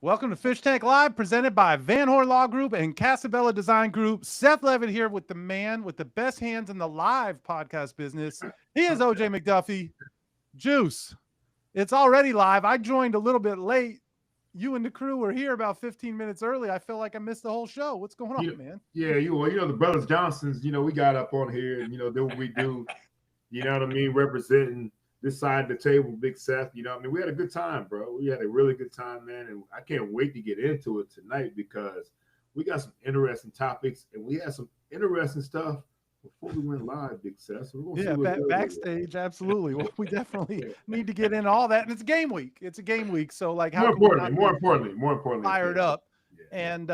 Welcome to Fish Tank Live, presented by Van Horn Law Group and Casabella Design Group. Seth Levitt here with the man with the best hands in the live podcast business. He is OJ McDuffie. Juice, it's already live. I joined a little bit late. You and the crew were here about 15 minutes early. I feel like I missed the whole show. What's going on, man? Yeah, the Brothers Johnsons, we got up on here and, do what we do, representing this side of the table, Big Seth, we had a good time, bro. We had a really good time, man, and I can't wait to get into it tonight because we got some interesting topics and we had some interesting stuff before we went live, Big Seth. So backstage, absolutely. Well, we definitely need to get into all that, and it's game week. It's a game week, so like, how more importantly, fired up, and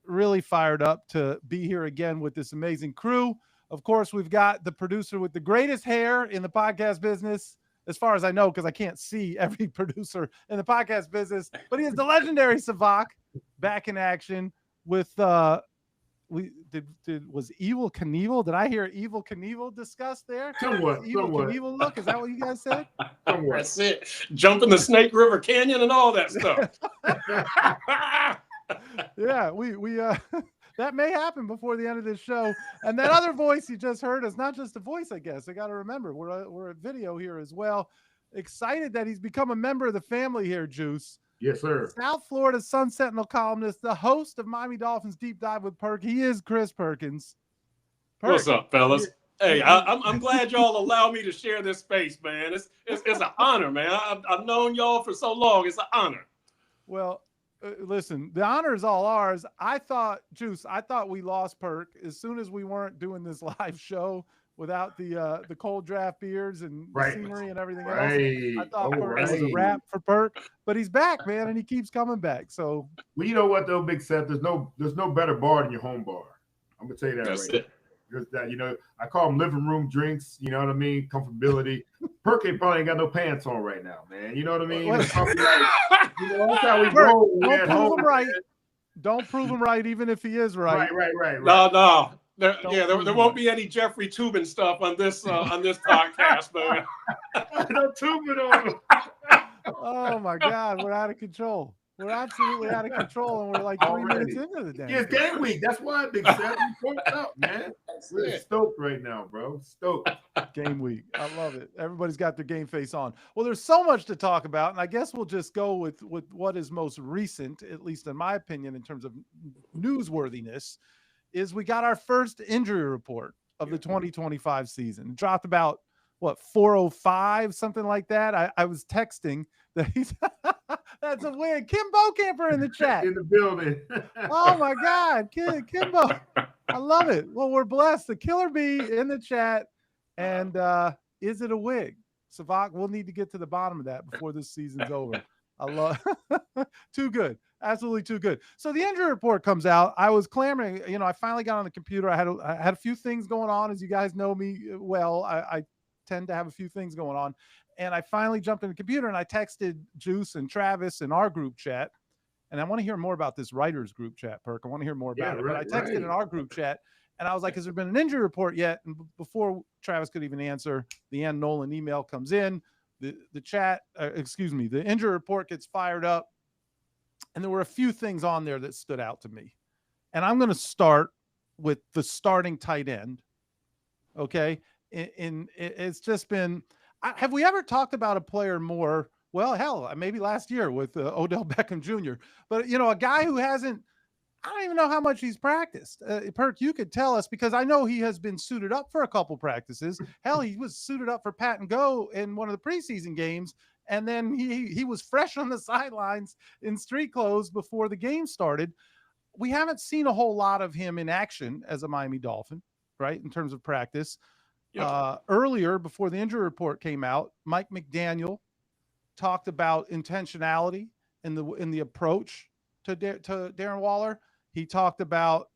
really fired up to be here again with this amazing crew. Of course, we've got the producer with the greatest hair in the podcast business, as far as I know, because I can't see every producer in the podcast business, but he is the legendary Savak back in action with was Evil Knievel? Did I hear Evil Knievel discussed there? Somewhat. Knievel look? Is that what you guys said? That's it. Jumping the Snake River Canyon and all that stuff. Yeah, we that may happen before the end of this show. And that other voice you just heard is not just a voice, I guess. I got to remember, we're at video here as well. Excited that he's become a member of the family here, Juice. Yes, sir. South Florida Sun Sentinel columnist, the host of Miami Dolphins Deep Dive with Perk. He is Chris Perkins. What's up, fellas? Hey, I'm glad y'all allow me to share this space, man. It's an honor, man. I've known y'all for so long. It's an honor. Well, listen, the honor is all ours. I thought we lost Perk as soon as we weren't doing this live show without the cold draft beers and scenery and everything else. I thought Perk was a wrap for Perk, but he's back, man, and he keeps coming back. So, well, you know what though, Big Seth, there's no better bar than your home bar. I'm gonna tell you that. That's right it. Because that, I call them living room drinks. You know what I mean? Comfortability. Perk probably ain't got no pants on right now, man. You know what I mean? That's how we roll. Don't prove him right. Don't prove him right, even if he is right. Right. No. There won't be any Jeffrey Toobin stuff on this podcast, man. No Toobin on him. Oh my God, we're out of control. We're absolutely out of control, and we're like 3 minutes into the day. Yeah, it's game week. That's why, Big Seth. We pumped up, man. We're stoked right now, bro. Stoked. Game week. I love it. Everybody's got their game face on. Well, there's so much to talk about, and I guess we'll just go with what is most recent, at least in my opinion, in terms of newsworthiness, is we got our first injury report of the 2025 season. It dropped about, 4:05, something like that. I was texting that he's that's a win. Kim Bocamper in the chat. In the building. Oh my God, Kimbo. I love it. Well, we're blessed. The Killer Bee in the chat. And is it a wig? Savak, we'll need to get to the bottom of that before this season's over. I love too good. Absolutely too good. So the injury report comes out. I was clamoring, I finally got on the computer. I had a few things going on. As you guys know me well, I tend to have a few things going on. And I finally jumped in the computer and I texted Juice and Travis in our group chat. And I want to hear more about this writers group chat, Perk. I want to hear more about it. But I texted in our group chat and I was like, has there been an injury report yet? And before Travis could even answer, the Ann Nolan email comes in. The injury report gets fired up. And there were a few things on there that stood out to me. And I'm going to start with the starting tight end. Okay. It's just been, have we ever talked about a player more? Well, hell, maybe last year with Odell Beckham Jr. But, a guy who hasn't, I don't even know how much he's practiced. Perk, you could tell us, because I know he has been suited up for a couple practices. Hell, he was suited up for Pat and Go in one of the preseason games. And then he was fresh on the sidelines in street clothes before the game started. We haven't seen a whole lot of him in action as a Miami Dolphin, right, in terms of practice. Yep. Earlier, before the injury report came out, Mike McDaniel talked about intentionality in the approach to Darren Waller. He talked about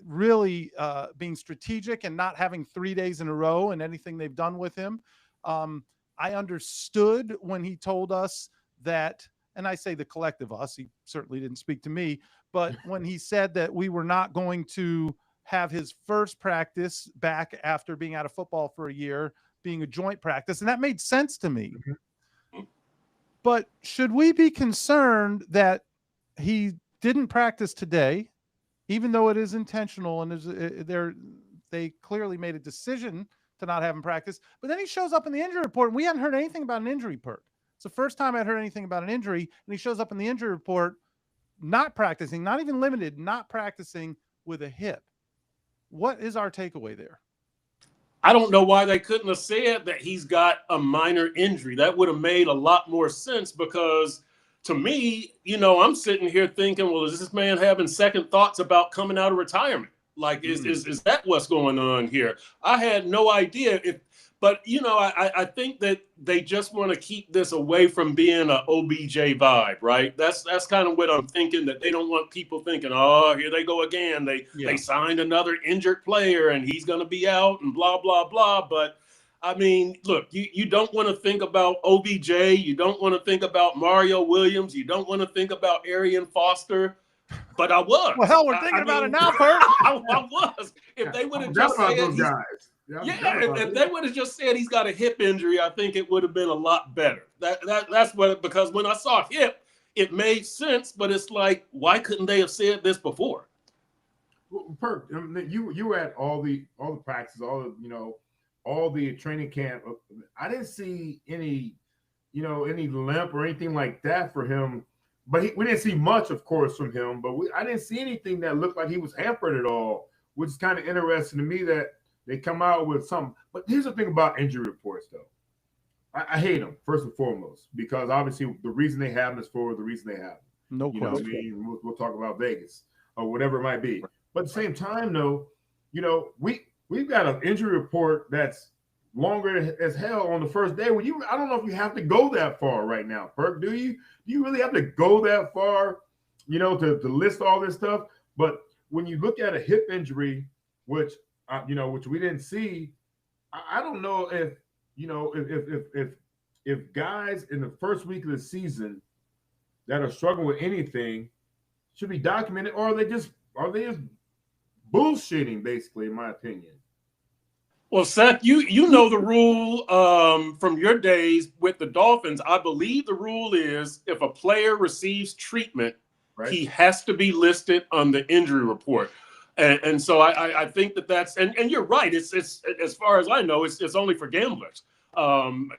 really being strategic and not having 3 days in a row in anything they've done with him. I understood when he told us that, and I say the collective us, he certainly didn't speak to me, but when he said that we were not going to have his first practice back after being out of football for a year, being a joint practice. And that made sense to me. But should we be concerned that he didn't practice today, even though it is intentional and they clearly made a decision to not have him practice? But then he shows up in the injury report, and we hadn't heard anything about an injury, Perk. It's the first time I'd heard anything about an injury, and he shows up in the injury report not practicing, not even limited, not practicing with a hip. What is our takeaway there? I don't know why they couldn't have said that he's got a minor injury. That would have made a lot more sense, because to me, I'm sitting here thinking, well, is this man having second thoughts about coming out of retirement? Like, is that what's going on here? I had no idea. But I think that they just want to keep this away from being an OBJ vibe, right? That's kind of what I'm thinking, that they don't want people thinking, oh, here they go again. They signed another injured player and he's going to be out and blah, blah, blah. But I mean, look, you don't want to think about OBJ. You don't want to think about Mario Williams. You don't want to think about Arian Foster. But I was. Well, hell, we're thinking about it now, Kurt. I was. If they would have just said those guys. If they would have just said he's got a hip injury, I think it would have been a lot better. That's what, because when I saw hip, it made sense. But it's like, why couldn't they have said this before? Well, Perk, you were at all the practices, all the training camp. I didn't see any limp or anything like that for him. But we didn't see much, of course, from him. But I didn't see anything that looked like he was hampered at all, which is kind of interesting to me that they come out with something. But here's the thing about injury reports, though. I hate them, first and foremost, because obviously the reason they have them is for the reason they have them. No question. What I mean? We'll talk about Vegas or whatever it might be. But at the same time, though, we've got an injury report that's longer as hell on the first day. I don't know if you have to go that far right now, Perk. Do you? Do you really have to go that far, to list all this stuff? But when you look at a hip injury, which we didn't see, I don't know if guys in the first week of the season that are struggling with anything should be documented, or are they just bullshitting, basically, in my opinion. Well, Seth, you know the rule from your days with the Dolphins. I believe the rule is if a player receives treatment, right, he has to be listed on the injury report. And so I think that's and you're right. It's as far as I know, it's only for gamblers.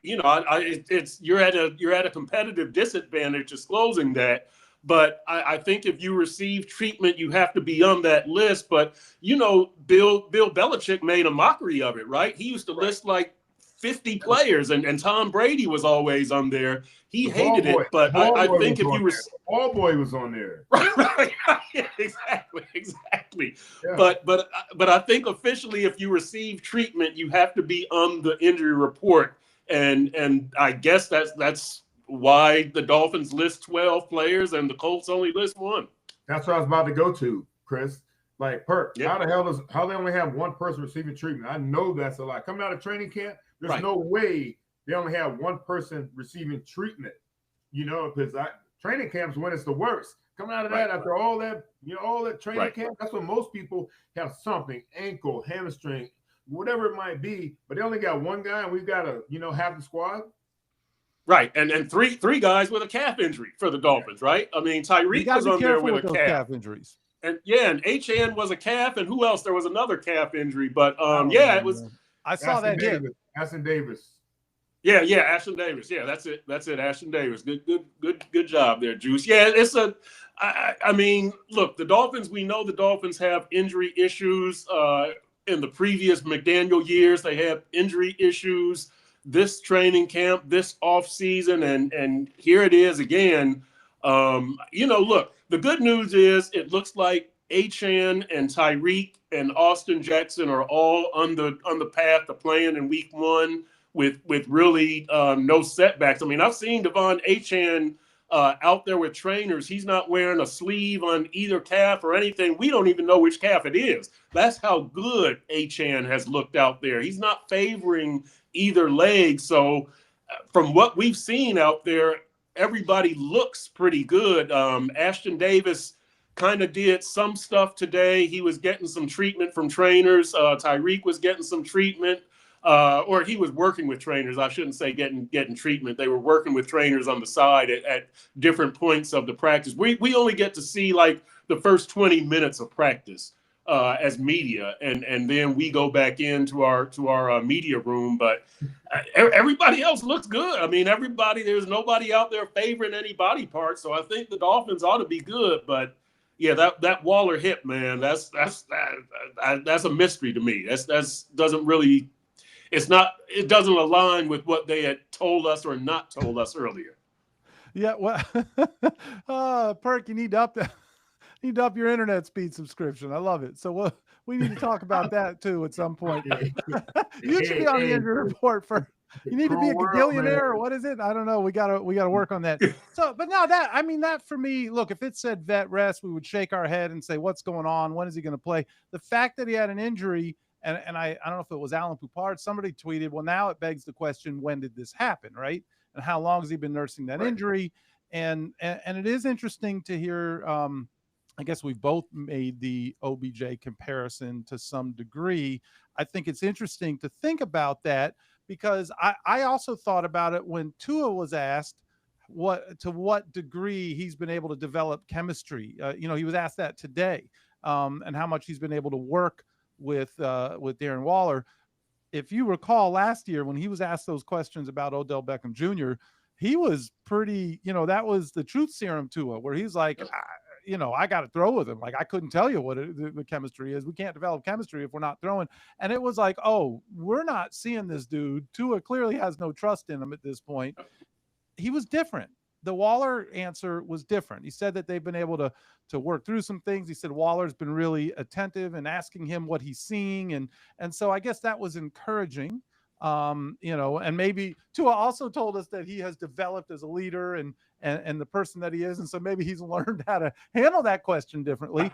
You're at a competitive disadvantage disclosing that. But I think if you receive treatment, you have to be on that list. But, Bill Belichick made a mockery of it, right? He used to list like 50 players, and Tom Brady was always on there. He hated it. But I think if you were – All Boy was on there. Right. Exactly. Yeah. But I think officially if you receive treatment, you have to be on the injury report. And I guess that's – why the Dolphins list 12 players and the Colts only list 1. That's what I was about to go to, Chris. Like, Perk, how they only have one person receiving treatment? I know that's a lot. Coming out of training camp, there's no way they only have one person receiving treatment, because training camp's when it's the worst. Coming out of that, after all that, all that training camp, that's when most people have something, ankle, hamstring, whatever it might be, but they only got one guy and we've got to, half the squad. Right, and three guys with a calf injury for the Dolphins, right? I mean, Tyreek was on there with a calf injuries, and HN was a calf, and who else? There was another calf injury, but it was. I saw that hit. Ashton Davis. Yeah, Ashton Davis. Yeah, that's it, Ashton Davis. Good job there, Juice. Yeah, it's a. I mean, look, the Dolphins. We know the Dolphins have injury issues. In the previous McDaniel years, they had injury issues. This training camp, this offseason, and here it is again. Look, the good news is it looks like Achane and Tyreek and Austin Jackson are all on the path to playing in week 1 with really no setbacks. I mean, I've seen Devon Achane out there with trainers. He's not wearing a sleeve on either calf or anything. We don't even know which calf it is. That's how good Achane has looked out there. He's not favoring either leg. So from what we've seen out there, everybody looks pretty good. Ashton Davis kind of did some stuff today. He was getting some treatment from trainers. Tyreek was getting some treatment. or he was working with trainers. I shouldn't say getting treatment. They were working with trainers on the side at different points of the practice. We only get to see like the first 20 minutes of practice as media, and then we go back into our media room. But everybody else looks good. I mean, there's nobody out there favoring any body part. So I think the Dolphins ought to be good. But yeah, that Waller hip, man, that's a mystery to me. That's doesn't really. It doesn't align with what they had told us or not told us earlier. Yeah, well, Perk, you need to up your internet speed subscription. I love it. So we need to talk about that too at some point. You should be on the injury report for. You need to be a gazillionaire, or what is it? I don't know. We gotta work on that. So, but now that for me, look, if it said vet rest, we would shake our head and say, what's going on? When is he going to play? The fact that he had an injury. And I don't know if it was Alan Poupard, somebody tweeted, well, now it begs the question, when did this happen, right? And how long has he been nursing that injury? And it is interesting to hear, I guess we've both made the OBJ comparison to some degree. I think it's interesting to think about that because I also thought about it when Tua was asked to what degree he's been able to develop chemistry. He was asked that today, and how much he's been able to work with Darren Waller. If you recall last year when he was asked those questions about Odell Beckham Jr., he was pretty, that was the truth serum to him, where he's like, I got to throw with him. Like, I couldn't tell you what the chemistry is. We can't develop chemistry if we're not throwing. And it was like, oh, we're not seeing this dude. Tua clearly has no trust in him at this point. He was different. The Waller answer was different. He said that they've been able to work through some things. He said Waller's been really attentive and asking him what he's seeing. And so I guess that was encouraging. And maybe Tua also told us that he has developed as a leader and the person that he is. And so maybe he's learned how to handle that question differently.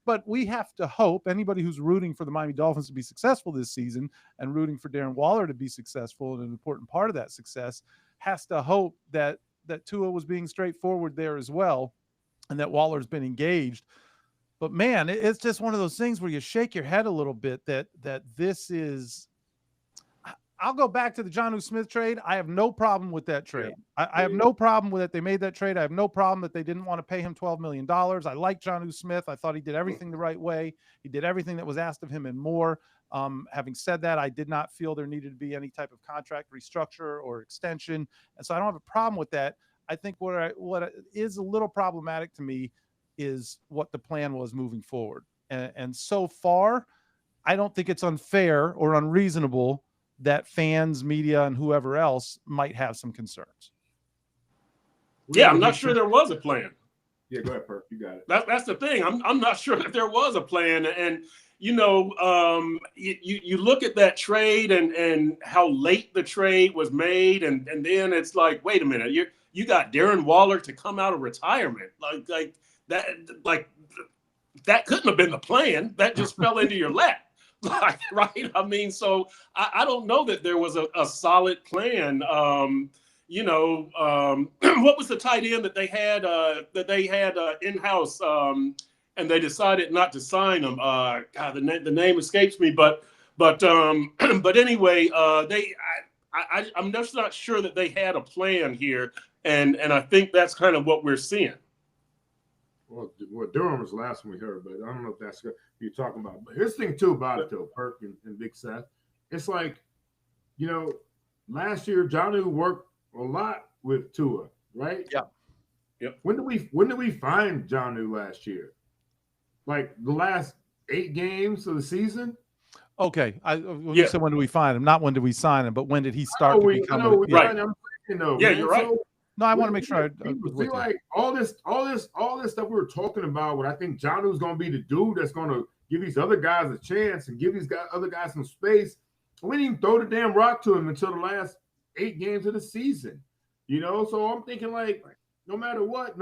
But we have to hope anybody who's rooting for the Miami Dolphins to be successful this season and rooting for Darren Waller to be successful, and an important part of that success, has to hope that Tua was being straightforward there as well, and that Waller's been engaged. But man, it's just one of those things where you shake your head a little bit that this is. I'll go back to the Jonnu Smith trade. I have no problem with that trade. Yeah. I have no problem with it. They made that trade. I have no problem that they didn't want to pay him $12 million. I like Jonnu Smith. I thought he did everything the right way. He did everything that was asked of him and more. Having said that, I did not feel there needed to be any type of contract restructure or extension. And so I don't have a problem with that. I think what is a little problematic to me is what the plan was moving forward. And so far, I don't think it's unfair or unreasonable that fans, media, and whoever else might have some concerns. Yeah, I'm not sure there was a plan. Yeah, go ahead, Perk. You got it. That's the thing. I'm not sure that there was a plan. And, you look at that trade and how late the trade was made. And then it's like, wait a minute, you got Darren Waller to come out of retirement. Like that couldn't have been the plan. That just fell into your lap. Right. I mean, so I don't know that there was a solid plan. What was the tight end that they had in-house and they decided not to sign him? God, the name escapes me, but anyway, I'm just not sure that they had a plan here, and I think that's kind of what we're seeing. Well, Durham was the last one we heard, but I don't know if that's what you're talking about. But here's the thing, too, about it, though, Perk and Big Seth. It's like, last year, Jonnu worked a lot with Tua, right? Yeah. Yep. When did we find Jonnu last year? Like the last 8 games of the season? Okay. You said when did we find him? Not when did we sign him, but when did he start to become right. You're right. So, no, I want to make sure I feel like all this stuff we were talking about. What I think Jonnu's going to be the dude that's going to give these other guys a chance and give these other guys some space. We didn't even throw the damn rock to him until the last 8 games of the season. So I'm thinking like, no matter what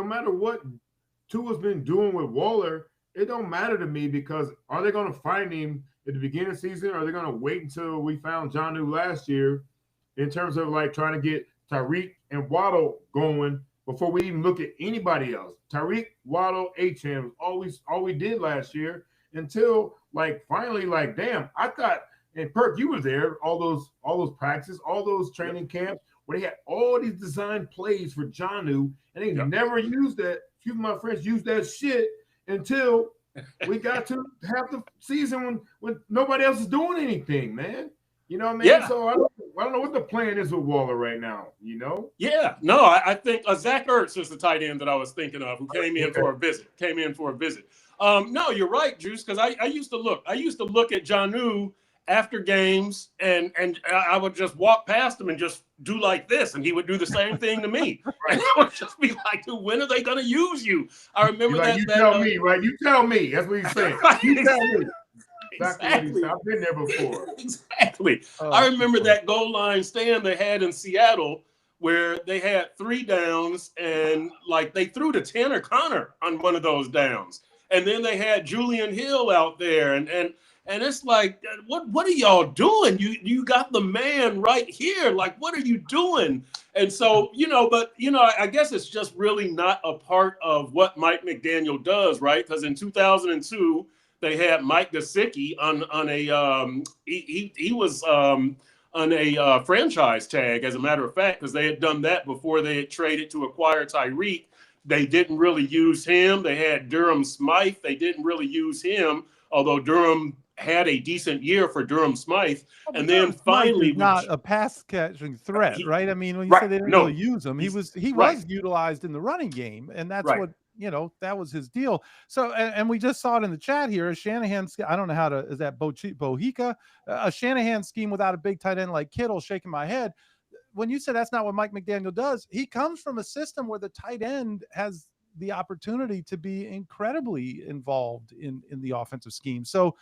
Tua's been doing with Waller, it don't matter to me, because are they going to find him at the beginning of the season? Or are they going to wait until we found Jonnu last year in terms of like trying to get Tyreek and Waddle going before we even look at anybody else? Tyreek, Waddle, Achane was all we did last year, until like finally, like, damn, I thought And Perk, you were there. All those practices, all those training camps where they had all these design plays for Jonnu, and they never used that. Excuse my French, used that shit until we got to have the season when nobody else is doing anything, man. You know what I mean? Yeah. So I don't know what the plan is with Waller right now, you know? Yeah. No, I think Zach Ertz is the tight end that I was thinking of who came in for a visit. No, you're right, Juice, because I used to look at Jonnu after games and I would just walk past him and just do like this, and he would do the same thing to me. And I would just be like, dude, when are they going to use you? I remember like, you tell me, right? You tell me. That's what he's saying. You tell me. Exactly. I've been there before. Exactly. I remember that goal line stand they had in Seattle where they had 3 downs and like they threw to Tanner Connor on one of those downs. And then they had Julian Hill out there and it's like, what are y'all doing? You got the man right here. Like, what are you doing? And so, I guess it's just really not a part of what Mike McDaniel does, right? Because in 2002, they had Mike Gesicki on a he was on a franchise tag, as a matter of fact, because they had done that before they had traded to acquire Tyreek. They didn't really use him. They had Durham Smythe. They didn't really use him, although Durham had a decent year for Durham Smythe. And then finally, not a pass catching threat, right? I mean, when you say they didn't really use him, he was utilized in the running game, and that's what. That was his deal. So, and we just saw it in the chat here. A Shanahan, I don't know how to, is that Bohica? A Shanahan scheme without a big tight end like Kittle, shaking my head. When you said that's not what Mike McDaniel does, he comes from a system where the tight end has the opportunity to be incredibly involved in the offensive scheme. So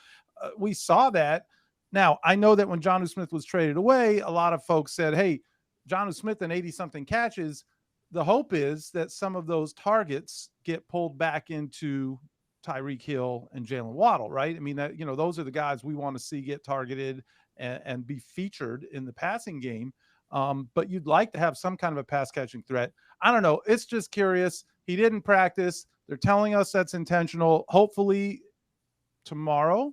we saw that. Now, I know that when Jonnu Smith was traded away, a lot of folks said, hey, Jonnu Smith and 80-something catches, the hope is that some of those targets get pulled back into Tyreek Hill and Jalen Waddle, right? I mean, that, those are the guys we want to see get targeted and be featured in the passing game. But you'd like to have some kind of a pass catching threat. I don't know. It's just curious. He didn't practice. They're telling us that's intentional. Hopefully tomorrow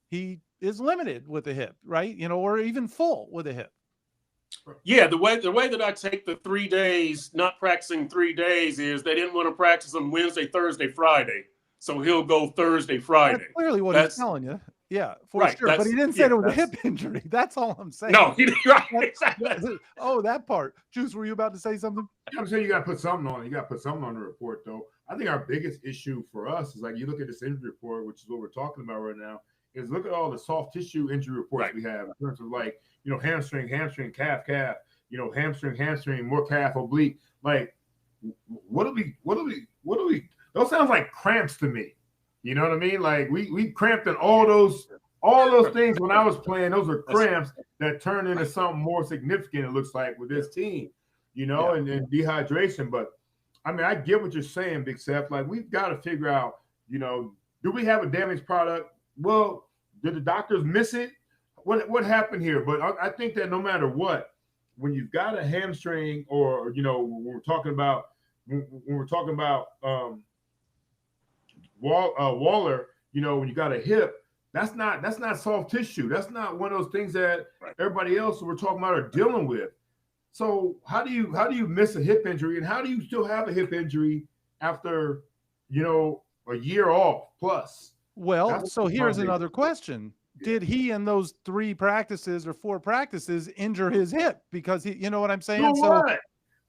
he is limited with a hip, right? Or even full with a hip. Yeah, the way that I take the 3 days, not practicing 3 days, is they didn't want to practice on Wednesday, Thursday, Friday. So he'll go Thursday, Friday. That's clearly what he's telling you. Yeah, for sure. But he didn't say it was a hip injury. That's all I'm saying. No, he didn't. Right, exactly. Oh, that part. Juice, were you about to say something? I'm saying you got to put something on it. You got to put something on the report, though. I think our biggest issue for us is like you look at this injury report, which is what we're talking about right now, is look at all the soft tissue injury reports we have in terms of like, hamstring, calf, hamstring, more calf, oblique. Like, what do we? Those sounds like cramps to me. You know what I mean? Like we cramped in all those things when I was playing. Those are cramps that turn into something more significant. It looks like with this team, and dehydration. But I mean, I get what you're saying, Big Seth. Like we've got to figure out, do we have a damaged product? Well, did the doctors miss it? What happened here? But I think that no matter what, when you've got a hamstring, or when we're talking about Waller, when you got a hip, that's not soft tissue. That's not one of those things that everybody else we're talking about are dealing with. So how do you miss a hip injury, and how do you still have a hip injury after a year off plus? Well, so here's another question. Did he in those 3 practices or 4 practices injure his hip? Because he, you know what I'm saying?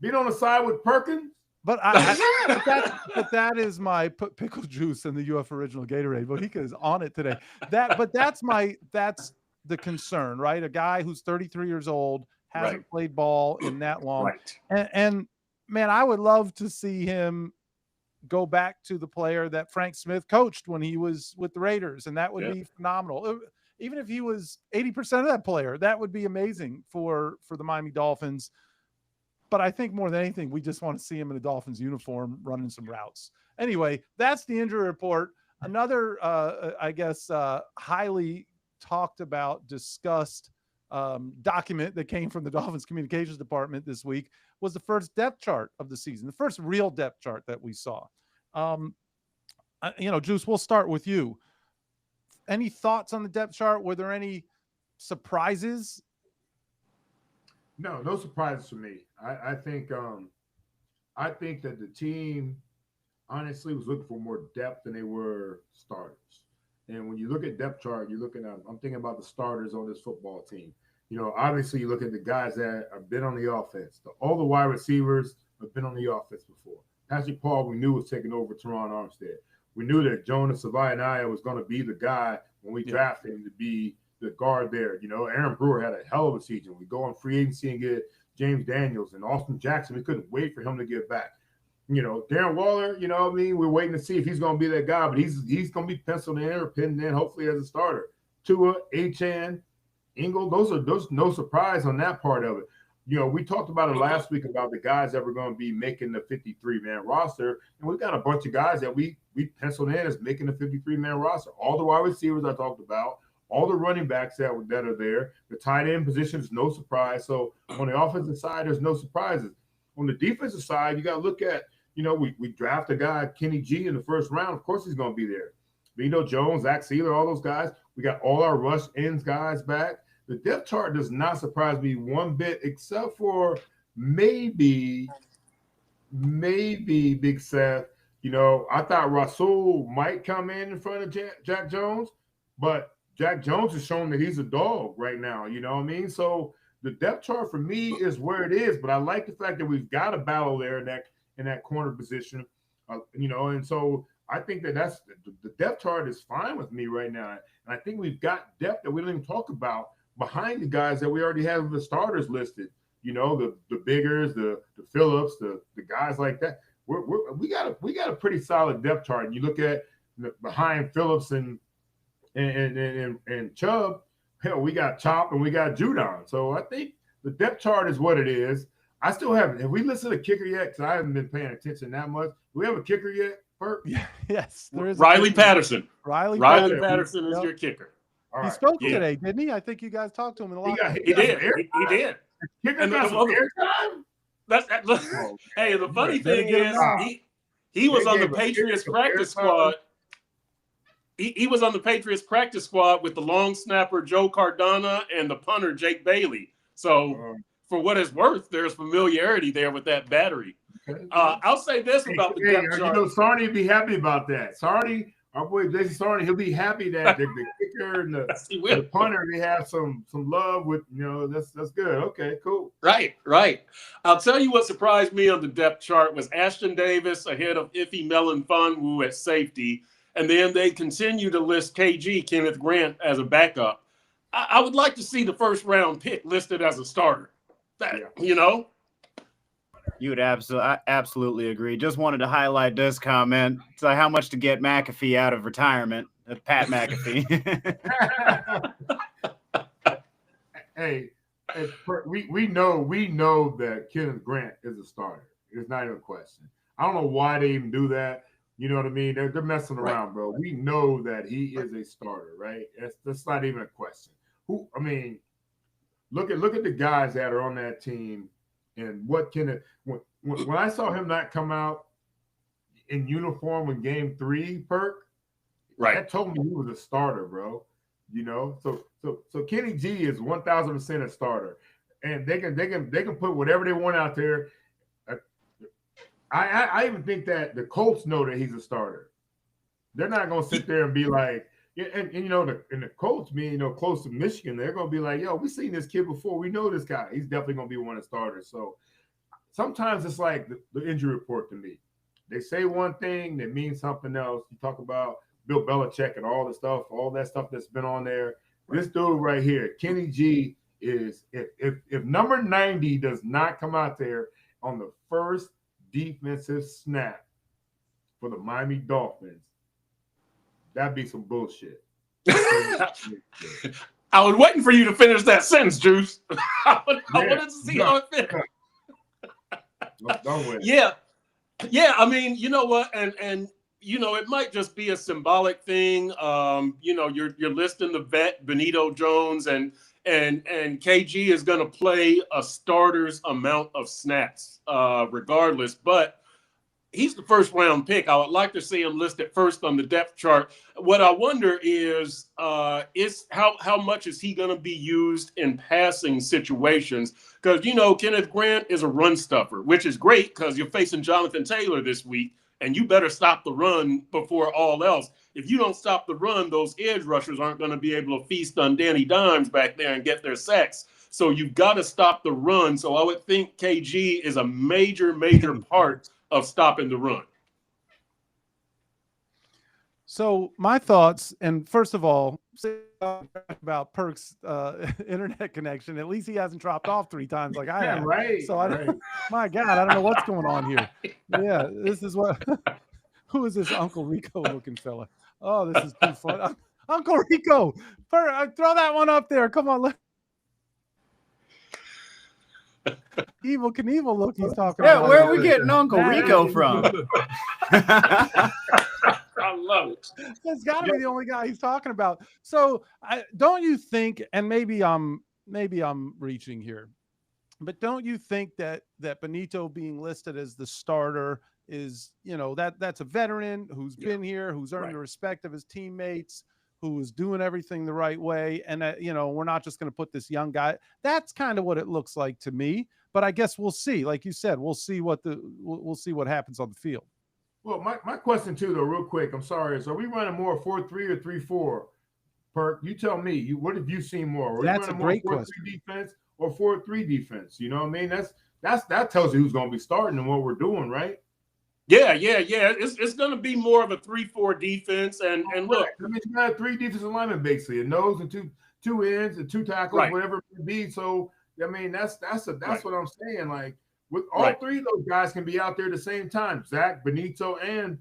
Beat on the side with Perkins? But but that is my pickle juice and the UF original Gatorade. Bohica is on it today. That's the concern, right? A guy who's 33 years old, hasn't played ball in that long. And man, I would love to see him go back to the player that Frank Smith coached when he was with the Raiders. And that would be phenomenal. Even if he was 80% of that player, that would be amazing for the Miami Dolphins. But I think more than anything, we just want to see him in a Dolphins uniform running some routes. Anyway, that's the injury report. Another, highly talked about, discussed document that came from the Dolphins communications department this week was the first depth chart of the season, the first real depth chart that we saw. Juice, we'll start with you. Any thoughts on the depth chart? Were there any surprises? No surprises for me. I think that the team honestly was looking for more depth than they were starters. And when you look at depth chart, you're looking at, I'm thinking about the starters on this football team. Obviously you look at the guys that have been on the offense. All the wide receivers have been on the offense before. Patrick Paul, we knew was taking over Teron Armstead. We knew that Jonas Savaianaya was going to be the guy when we drafted him to be the guard there. Aaron Brewer had a hell of a season. We go on free agency and get James Daniels and Austin Jackson. We couldn't wait for him to get back. Darren Waller, we're waiting to see if he's going to be that guy, but he's going to be penciled in or pinned in, hopefully, as a starter. Tua, Achane, Ingle, those no surprise on that part of it. We talked about it last week about the guys that were going to be making the 53-man roster, and we've got a bunch of guys that we penciled in as making the 53-man roster. All the wide receivers I talked about, all the running backs that are there, the tight end position is no surprise. So on the offensive side, there's no surprises. On the defensive side, you got to look at, we draft a guy, Kenny G, in the first round. Of course he's going to be there. Vito Jones, Zach Sealer, all those guys. We got all our rush ends guys back. The depth chart does not surprise me one bit, except for maybe Big Seth. I thought Rasul might come in front of Jack Jones, but Jack Jones has shown that he's a dog right now. You know what I mean? So the depth chart for me is where it is, but I like the fact that we've got a battle there in that corner position, and so I think that's the depth chart is fine with me right now. And I think we've got depth that we don't even talk about behind the guys that we already have the starters listed. The Biggers, the Phillips, the guys like that. We got a pretty solid depth chart. And you look at behind Phillips and Chubb, hell, we got Chop and we got Judon. So I think the depth chart is what it is. I still haven't. Have we listened to kicker yet? Because I haven't been paying attention that much. Do we have a kicker yet, Bert? Yes, there is. Riley Patterson. Riley Patterson is your kicker. All he right. spoke today, didn't he? I think you guys talked to him in a lot. He did. He did. Kicker got some airtime? Hey, the funny thing is, he was on the Patriots practice squad. He was on the Patriots practice squad with the long snapper Joe Cardona and the punter Jake Bailey. So, for what it's worth, there's familiarity there with that battery. Okay. I'll say this about the depth chart. Sarney would be happy about that. Sarney, our boy Jason Sarney, he'll be happy that the kicker and the punter, they have some love with, that's good. Okay, cool. Right. I'll tell you what surprised me on the depth chart was Ashton Davis ahead of Ife Melifonwu at safety. And then they continue to list KG, Kenneth Grant, as a backup. I would like to see the first round pick listed as a starter. You would absolutely agree. Just wanted to highlight this comment. So how much to get McAfee out of retirement? Pat McAfee. Hey, we know that Kenneth Grant is a starter. It's not even a question. I don't know why they even do that. You know what I mean? They're messing around, bro. We know that he is a starter, right? That's not even a question. Look at the guys that are on that team, and what can when I saw him not come out in uniform in Game 3, Perk, that told me he was a starter, bro. So Kenny G is 1,000% a starter, and they can put whatever they want out there. I even think that the Colts know that he's a starter. They're not going to sit there and be like, and the Colts being close to Michigan, they're going to be like, yo, we've seen this kid before. We know this guy. He's definitely going to be one of the starters. So sometimes it's like the injury report to me. They say one thing that means something else. You talk about Bill Belichick and all that stuff that's been on there. This dude right here, Kenny G, is if number 90 does not come out there on the first defensive snap for the Miami Dolphins, that'd be some bullshit. I was waiting for you to finish that sentence, Juice. I wanted to see how it fit. Yeah. I mean, you know what, and it might just be a symbolic thing. You're listing the vet Benito Jones, and KG is going to play a starter's amount of snaps, regardless. But he's the first round pick. I would like to see him listed first on the depth chart. What I wonder is how much is he going to be used in passing situations? Because, Kenneth Grant is a run stuffer, which is great because you're facing Jonathan Taylor this week, and you better stop the run before all else. If you don't stop the run, those edge rushers aren't going to be able to feast on Danny Dimes back there and get their sacks. So you've got to stop the run. So I would think KG is a major, major part of stopping the run. So my thoughts, and first of all, about Perk's internet connection. At least he hasn't dropped off 3 times like I have. Right. So my God, I don't know what's going on here. Yeah, this is what. Who is this Uncle Rico looking fella? Oh, this is too fun. Uncle Rico, throw that one up there. Come on, look. Evil Knievel look he's talking about. Yeah, where are we getting Uncle Rico from? I love it. That's got to be the only guy he's talking about. So, don't you think? And maybe I'm reaching here, but don't you think that Benito being listed as the starter is, that's a veteran who's been here, who's earned the respect of his teammates, who is doing everything the right way, and we're not just going to put this young guy. That's kind of what it looks like to me. But I guess we'll see. Like you said, we'll see what happens on the field. Well, my question too, though, real quick, I'm sorry, is are we running more 4-3 or 3-4? Perk, you tell me. What have you seen more? Are That's a great question. 4-3 defense or 4-3 defense? You know what I mean? That tells you who's going to be starting and what we're doing, right? Yeah. It's going to be more of a 3-4 defense, and look, I mean, you got 3 defensive linemen basically, a nose and two ends and 2 tackles, whatever it may be. So I mean, that's what I'm saying. Like, with all 3 of those guys can be out there at the same time. Zach, Benito, and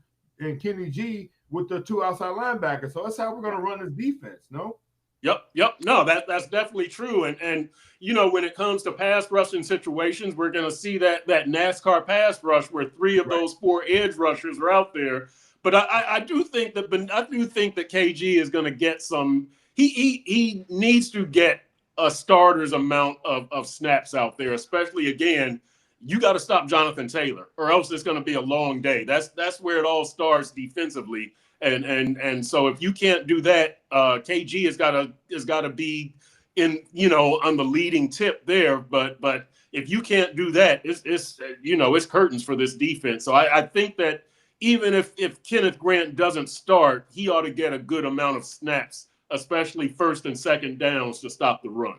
Kenny G with the 2 outside linebackers. So that's how we're going to run this defense. No. Yep. No, that's definitely true. And when it comes to pass rushing situations, we're going to see that NASCAR pass rush where 3 of those 4 edge rushers are out there. But I do think that KG is going to get some. He needs to get a starter's amount of snaps out there, especially again. You got to stop Jonathan Taylor, or else it's going to be a long day. That's where it all starts defensively. And so if you can't do that, KG has got to be in, on the leading tip there. But if you can't do that, it's curtains for this defense. So I think that even if Kenneth Grant doesn't start, he ought to get a good amount of snaps, especially first and second downs, to stop the run.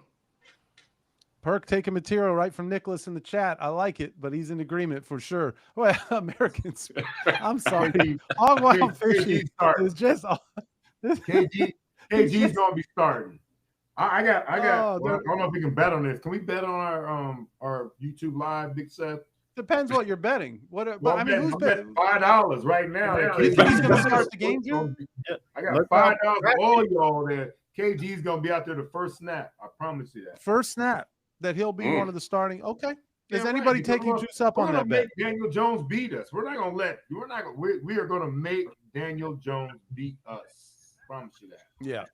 Perk taking material right from Nicholas in the chat. I like it, but he's in agreement for sure. Well, Americans, I'm sorry. Hog Wild Fishing is just KG's gonna be starting. I don't know if we can bet on this. Can we bet on our YouTube live, Big Seth? Depends what you're betting. Who's betting? $5 right now. He's gonna start the game too? I got $5 for all y'all there. KG's gonna be out there the first snap. I promise you that. First snap. That he'll be one of the starting. Okay. Is anybody taking juice up on that bet? Daniel Jones beat us. We are going to make Daniel Jones beat us. Promise you that. Yeah.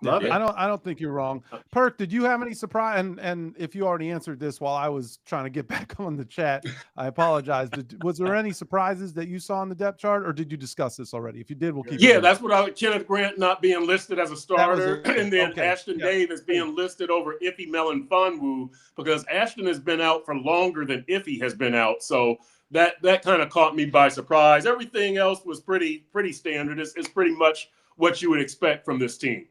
Love it. I don't think you're wrong. Perk, did you have any surprise? And if you already answered this while I was trying to get back on the chat, I apologize. Was there any surprises that you saw on the depth chart, or did you discuss this already? If you did, we'll keep. Yeah, that's what Kenneth Grant not being listed as a starter, and then Ashton Davis being listed over Iffy Melifonwu, because Ashton has been out for longer than Iffy has been out. So that kind of caught me by surprise. Everything else was pretty standard. It's pretty much what you would expect from this team.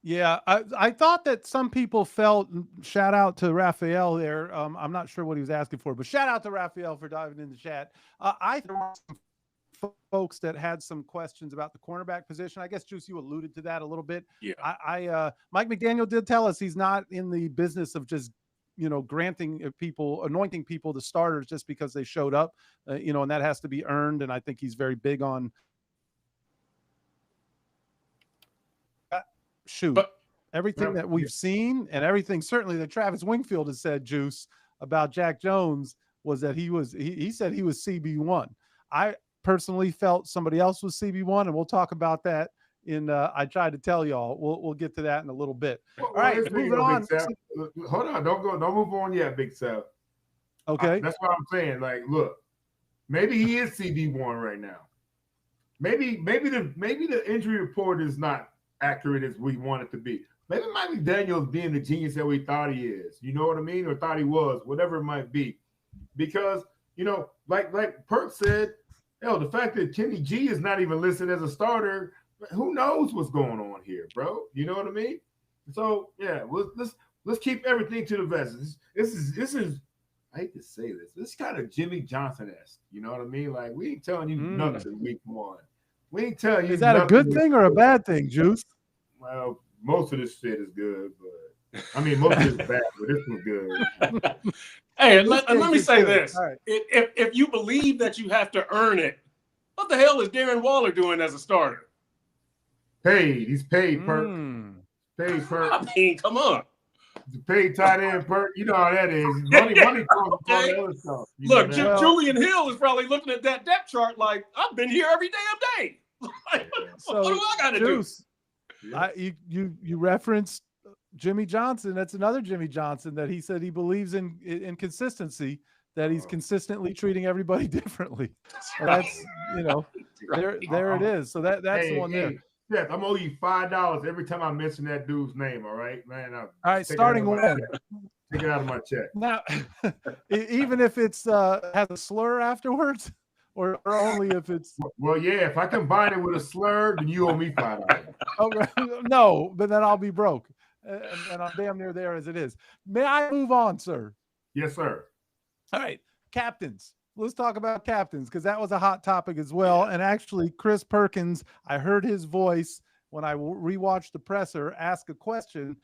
Yeah, I thought that some people felt, shout out to Raphael there. I'm not sure what he was asking for, but shout out to Raphael for diving in the chat. I think some folks that had some questions about the cornerback position. I guess, Juice, you alluded to that a little bit. Yeah. Mike McDaniel did tell us he's not in the business of just, anointing people the starters just because they showed up, and that has to be earned. And I think he's very big on everything that we've seen, and everything certainly that Travis Wingfield has said, Juice, about Jack Jones was that he said he was CB1. I personally felt somebody else was CB1, and we'll talk about that I tried to tell y'all. We'll get to that in a little bit. All right, moving on. Hold on, don't move on yet, Big Sal. Okay. That's what I'm saying. Like, look, maybe he is CB1 right now. Maybe the injury report is not accurate as we want it to be. Maybe Mike McDaniel's being the genius that we thought he is. You know what I mean? Or thought he was, whatever it might be. Because, like Perk said, hell, the fact that Kenny G is not even listed as a starter, who knows what's going on here, bro? You know what I mean? So yeah, let's keep everything to the vest. This is I hate to say this. This is kind of Jimmy Johnson-esque. You know what I mean? Like, we ain't telling you nothing week one. We ain't telling you. Is that a good thing or a bad thing, Juice? Well, most of this shit is good, but I mean, most of it's bad, but this one's good. Hey, let me say this. Right. If you believe that you have to earn it, what the hell is Darren Waller doing as a starter? Paid. He's paid, Perk. Paid, Perk. I mean, come on. Paid tight end, Perk. You know how that is. Money talks all the other stuff. Look, Julian Hill is probably looking at that depth chart like, I've been here every damn day. Like, what do I got to do? You referenced Jimmy Johnson. That's another Jimmy Johnson that he said he believes in consistency, that he's consistently treating everybody differently. So that's, there it is. So that's the one there. Yes, I'm owing you $5 every time I mention that dude's name. All right, man. All right, starting when? Take it out of my check. Now, even if it's has a slur afterwards, or only if it's. Well, yeah. If I combine it with a slur, then you owe me $5. Okay, no, but then I'll be broke, and I'm damn near there as it is. May I move on, sir? Yes, sir. All right, captains. Let's talk about captains, because that was a hot topic as well. And actually, Chris Perkins, I heard his voice when I rewatched the presser ask a question.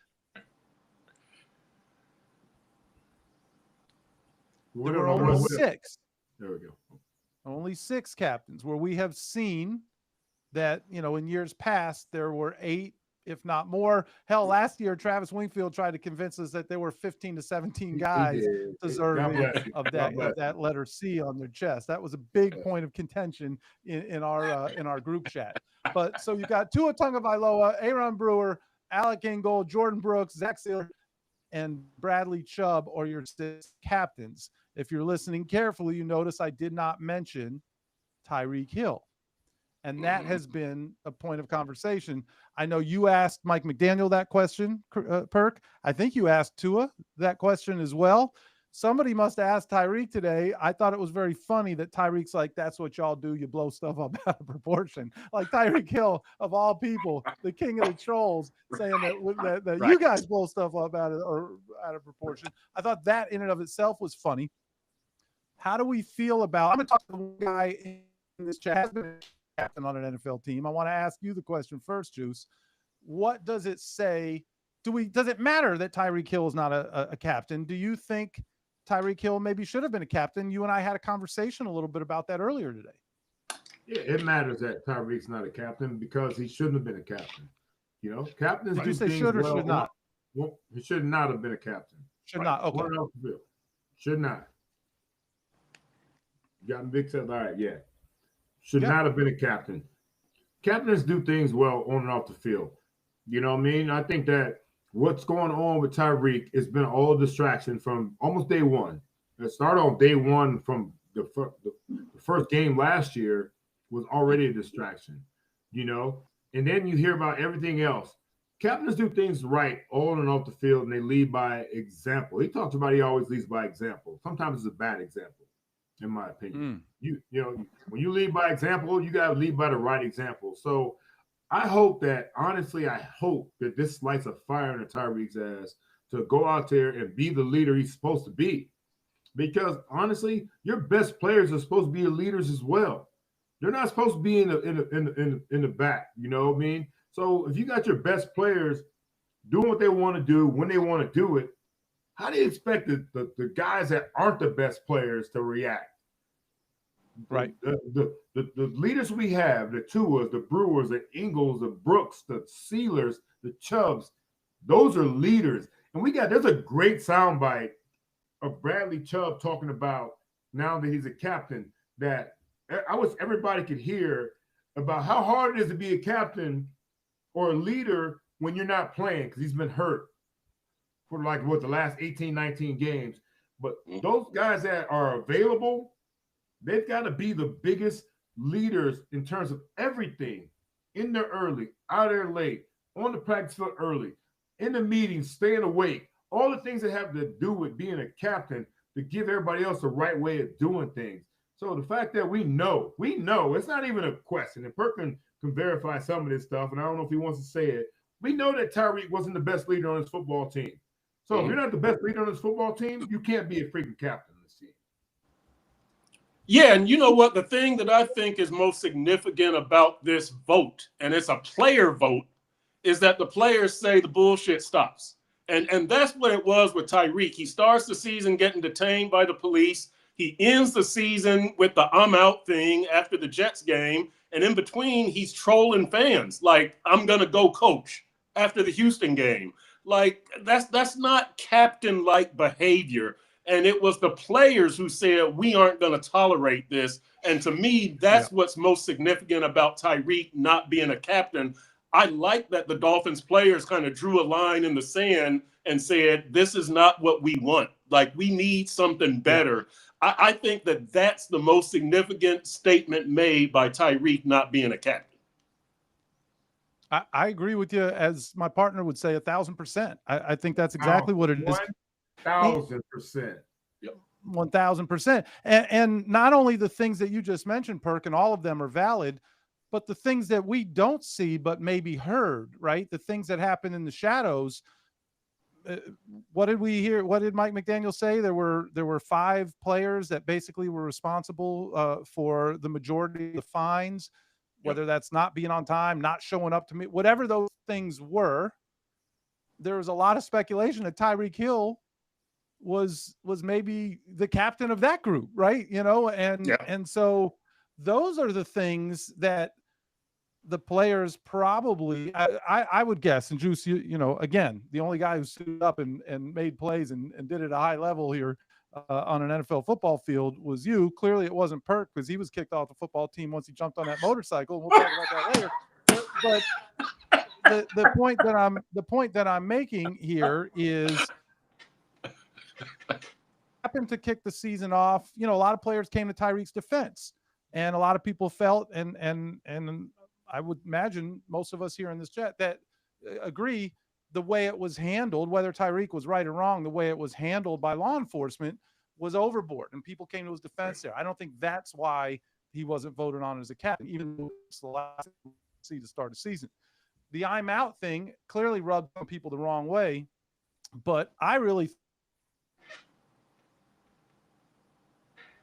There were only six. There we go. Only six captains, where we have seen that, in years past, there were 8, if not more. Hell, last year, Travis Wingfield tried to convince us that there were 15 to 17 guys deserving of that letter C on their chest. That was a big point of contention in our group chat. But so you got Tua Tagovailoa, Aaron Brewer, Alec Ingold, Jordan Brooks, Zach Sealer, and Bradley Chubb, or your 6 captains. If you're listening carefully, you notice I did not mention Tyreek Hill. And that has been a point of conversation. I know you asked Mike McDaniel that question, Perk. I think you asked Tua that question as well. Somebody must have asked Tyreek today. I thought it was very funny that Tyreek's like, that's what y'all do. You blow stuff up out of proportion. Like Tyreek Hill, of all people, the king of the trolls, saying that you guys blow stuff up out of proportion. I thought that in and of itself was funny. How do we feel about, I'm going to talk to one guy in this chat, captain on an NFL team. I want to ask you the question first, Juice. What does it say? Does it matter that Tyreek Hill is not a captain? Do you think Tyreek Hill maybe should have been a captain? You and I had a conversation a little bit about that earlier today. Yeah, it matters that Tyreek's not a captain because he shouldn't have been a captain. Captains do things should or should not? Well, he should not have been a captain. Should not. Okay. Should not. You got big set. All right, yeah. Should not have been a captain. Captains do things well on and off the field. You know what I mean? I think that what's going on with Tyreek has been all distraction from almost day one. It started on day one from the first game last year was already a distraction, And then you hear about everything else. Captains do things right on and off the field, and they lead by example. He talks about he always leads by example. Sometimes it's a bad example, in my opinion. When you lead by example, you got to lead by the right example. So I hope that this lights a fire in Tyreek's ass to go out there and be the leader he's supposed to be. Because honestly, your best players are supposed to be the leaders as well. They're not supposed to be in the back. You know what I mean? So if you got your best players doing what they want to do when they want to do it, how do you expect the guys that aren't the best players to react? Right. The leaders we have, the Tuas, the Brewers, the Ingles, the Brooks, the Sealers, the Chubbs, those are leaders. And there's a great soundbite of Bradley Chubb talking about, now that he's a captain, that everybody could hear about how hard it is to be a captain or a leader when you're not playing, because he's been hurt for the last 18, 19 games. But those guys that are available, they've got to be the biggest leaders in terms of everything. In there early, out there late, on the practice field early, in the meetings, staying awake. All the things that have to do with being a captain to give everybody else the right way of doing things. So the fact that we know, it's not even a question. And Perkins can verify some of this stuff, and I don't know if he wants to say it. We know that Tyreek wasn't the best leader on his football team. So if you're not the best leader on this football team, you can't be a freaking captain on this team. Yeah, and you know what? The thing that I think is most significant about this vote, and it's a player vote, is that the players say the bullshit stops. And that's what it was with Tyreek. He starts the season getting detained by the police. He ends the season with the I'm out thing after the Jets game. And in between, he's trolling fans like, I'm going to go coach after the Houston game. Like, that's not captain-like behavior. And it was the players who said, we aren't going to tolerate this. And to me, that's what's most significant about Tyreek not being a captain. I like that the Dolphins players kind of drew a line in the sand and said, this is not what we want. Like, we need something better. I think that that's the most significant statement made by Tyreek not being a captain. I agree with you, as my partner would say, 1,000%. I think that's exactly what it is. 1,000%. 1,000%. And not only the things that you just mentioned, Perk, and all of them are valid, but the things that we don't see but maybe heard, right? The things that happen in the shadows. What did we hear? What did Mike McDaniel say? There were 5 players that basically were responsible for the majority of the fines, whether that's not being on time, not showing up to me, whatever those things were. There was a lot of speculation that Tyreek Hill was maybe the captain of that group, right? You know, and so those are the things that the players probably, I would guess, and Juice, you know, again, the only guy who stood up and made plays and did it at a high level here on an NFL football field was you. Clearly it wasn't Perk, because he was kicked off the football team once he jumped on that motorcycle. We'll talk about that later. But the point that I'm making here is, happened to kick the season off. You know, a lot of players came to Tyreek's defense, and a lot of people felt, and I would imagine most of us here in this chat that agree, the way it was handled, whether Tyreek was right or wrong, the way it was handled by law enforcement was overboard, and people came to his defense there. I don't think that's why he wasn't voted on as a captain, even though it's the last to start the season. The I'm out thing clearly rubbed some people the wrong way, but I really